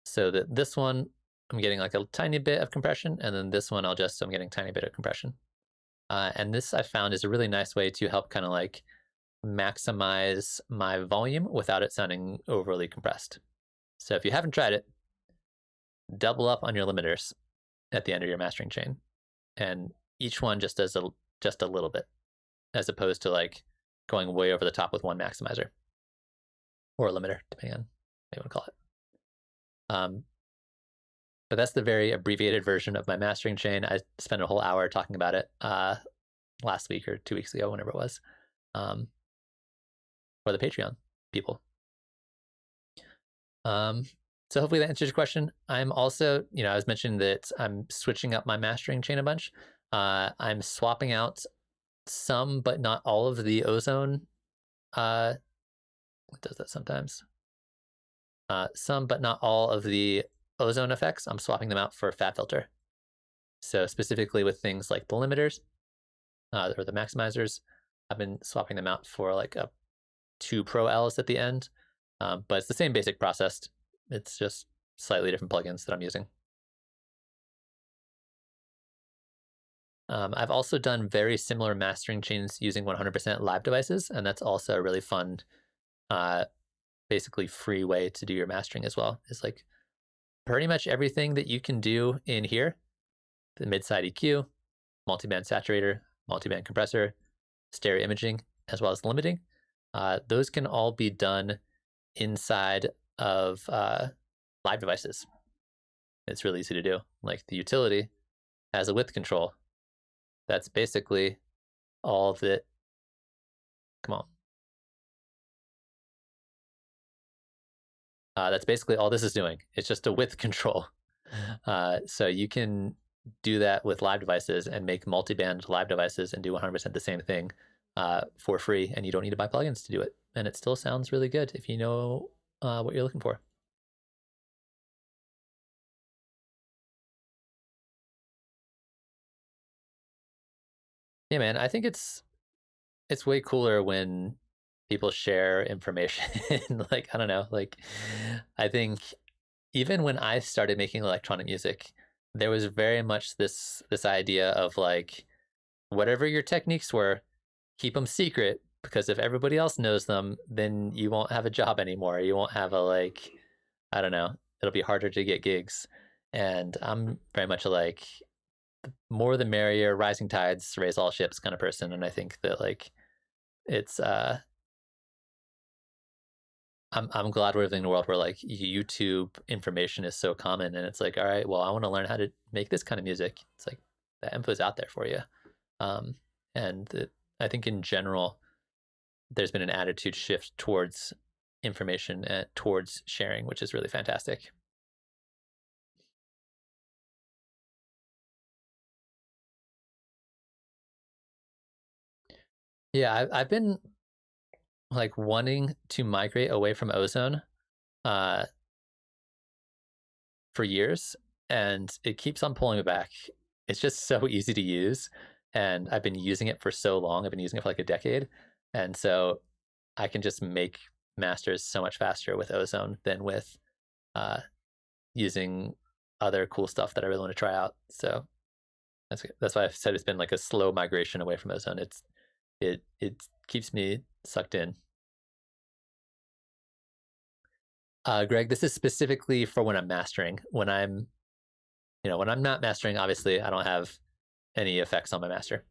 So that this one, I'm getting like a tiny bit of compression, and then this one I'm getting a tiny bit of compression. And this I found is a really nice way to help kind of like maximize my volume without it sounding overly compressed. So if you haven't tried it, double up on your limiters at the end of your mastering chain, and each one just does just a little bit, as opposed to like going way over the top with 1 maximizer or a limiter, depending on what you want to call it. But that's the very abbreviated version of my mastering chain. I spent a whole hour talking about it last week or 2 weeks ago, whenever it was. for the Patreon people. So hopefully that answers your question. I'm also, I was mentioning that I'm switching up my mastering chain a bunch. I'm swapping out some, but not all of the ozone. It does that sometimes. Some, but not all of the ozone effects. I'm swapping them out for fat filter. So specifically with things like the limiters or the maximizers, I've been swapping them out for like a 2 Pro Ls at the end. But it's the same basic process. It's just slightly different plugins that I'm using. I've also done very similar mastering chains using 100% live devices, and that's also a really fun, basically free way to do your mastering as well. It's like pretty much everything that you can do in here, the mid-side EQ, multiband saturator, multiband compressor, stereo imaging, as well as limiting. Those can all be done inside of live devices. It's really easy to do. Like the utility has a width control. That's basically all of it. Come on. That's basically all this is doing. It's just a width control. So you can do that with live devices and make multi-band live devices and do 100% the same thing for free, and you don't need to buy plugins to do it. And it still sounds really good if you know what you're looking for. Yeah, man, I think it's way cooler when people share information. Like, I don't know, like I think even when I started making electronic music, there was very much this idea of like, whatever your techniques were, keep them secret, because if everybody else knows them, then you won't have a job anymore. You won't have a like, I don't know, it'll be harder to get gigs. And I'm very much like, more the merrier, rising tides raise all ships kind of person. And I think that like it's I'm glad we're living in a world where like YouTube information is so common, and it's like, all right, well, I want to learn how to make this kind of music. It's like the info's out there for you. Um, and I think in general, there's been an attitude shift towards information and towards sharing, which is really fantastic. Yeah, I've been like wanting to migrate away from ozone uh, for years, and it keeps on pulling me back. It's just so easy to use, and I've been using it for so long. I've been using it for like a decade, and so I can just make masters so much faster with ozone than with uh, using other cool stuff that I really want to try out. So that's why I've said it's been like a slow migration away from ozone. It keeps me sucked in. Greg, this is specifically for when I'm mastering. When I'm when I'm not mastering, obviously I don't have any effects on my master.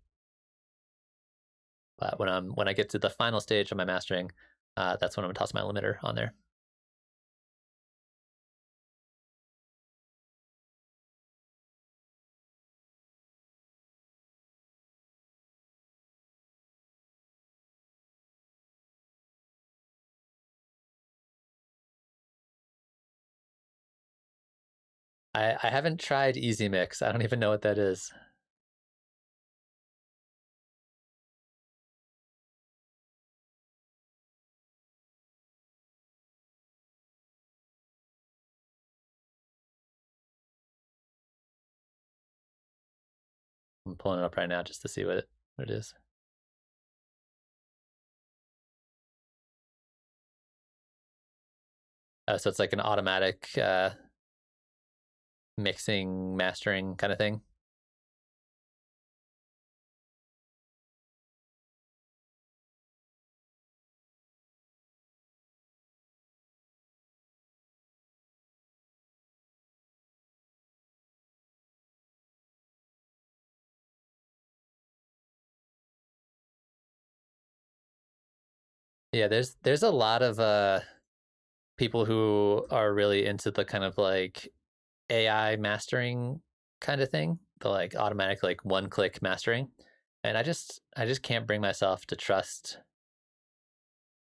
But when I get to the final stage of my mastering, that's when I'm gonna toss my limiter on there. I haven't tried Easy Mix. I don't even know what that is. I'm pulling it up right now just to see what it is. So it's like an automatic mixing, mastering kind of thing. Yeah, there's a lot of people who are really into the kind of like AI mastering kind of thing, the like automatic like one click mastering. And I just can't bring myself to trust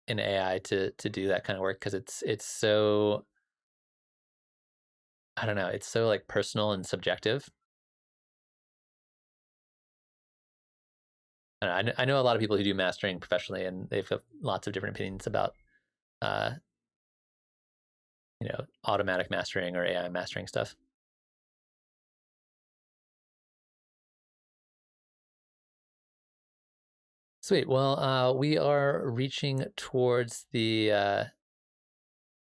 in AI to do that kind of work, because it's so, I don't know, it's so like personal and subjective. I know a lot of people who do mastering professionally, and they've got lots of different opinions about uh, automatic mastering or AI mastering stuff. Sweet. Well, we are reaching towards the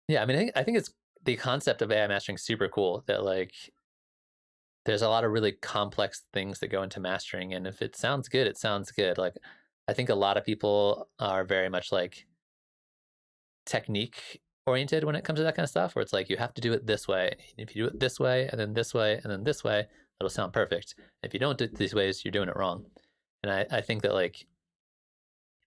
yeah. I mean, I think it's the concept of AI mastering is super cool. That like there's a lot of really complex things that go into mastering, and if it sounds good, it sounds good. Like I think a lot of people are very much like technique oriented when it comes to that kind of stuff, where it's like you have to do it this way. If you do it this way and then this way and then this way, it'll sound perfect. If you don't do it these ways, you're doing it wrong. And I think that like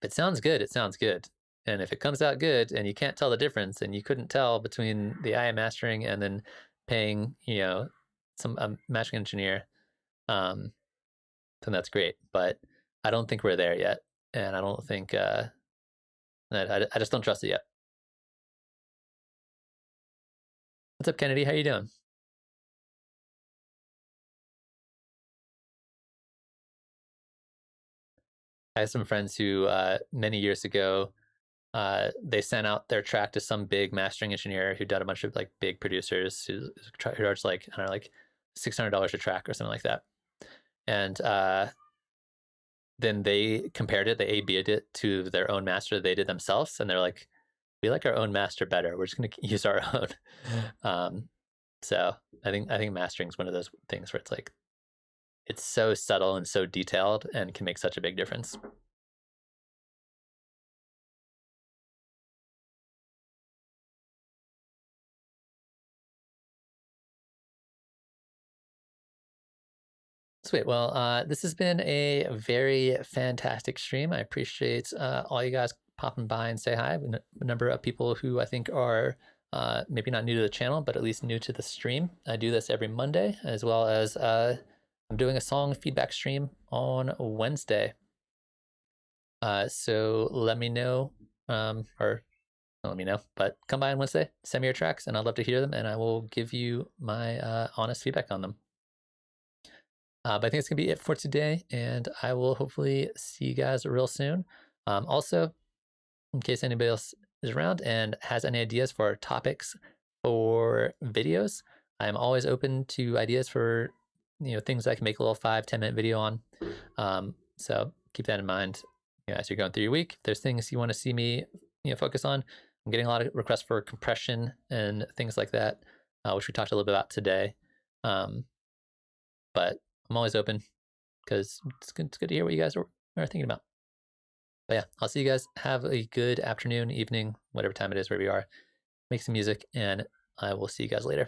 if it sounds good, it sounds good. And if it comes out good and you can't tell the difference, and you couldn't tell between the AI mastering and then paying, some mastering engineer, um, then that's great. But I don't think we're there yet, and I don't think I just don't trust it yet. What's up, Kennedy? How you doing? I have some friends who many years ago they sent out their track to some big mastering engineer who did a bunch of like big producers who charged like I don't know like $600 a track or something like that, and then they compared it, they A/B'd it to their own master they did themselves, and they're like, we like our own master better. We're just going to use our own. um, so I think mastering is one of those things where it's like it's so subtle and so detailed and can make such a big difference. Sweet. Well, this has been a very fantastic stream. I appreciate all you guys popping by and say hi. A number of people who I think are maybe not new to the channel, but at least new to the stream. I do this every Monday, as well as I'm doing a song feedback stream on Wednesday. So let me know, or don't let me know, but come by on Wednesday, send me your tracks, and I'd love to hear them, and I will give you my honest feedback on them. But I think it's going to be it for today, and I will hopefully see you guys real soon. Also, in case anybody else is around and has any ideas for topics or videos, I'm always open to ideas for things I can make a little 5-10 minute video on. So keep that in mind as you're going through your week. If there's things you want to see me focus on, I'm getting a lot of requests for compression and things like that, which we talked a little bit about today. But I'm always open because it's good to hear what you guys are thinking about. But yeah, I'll see you guys. Have a good afternoon, evening, whatever time it is, wherever you are. Make some music, and I will see you guys later.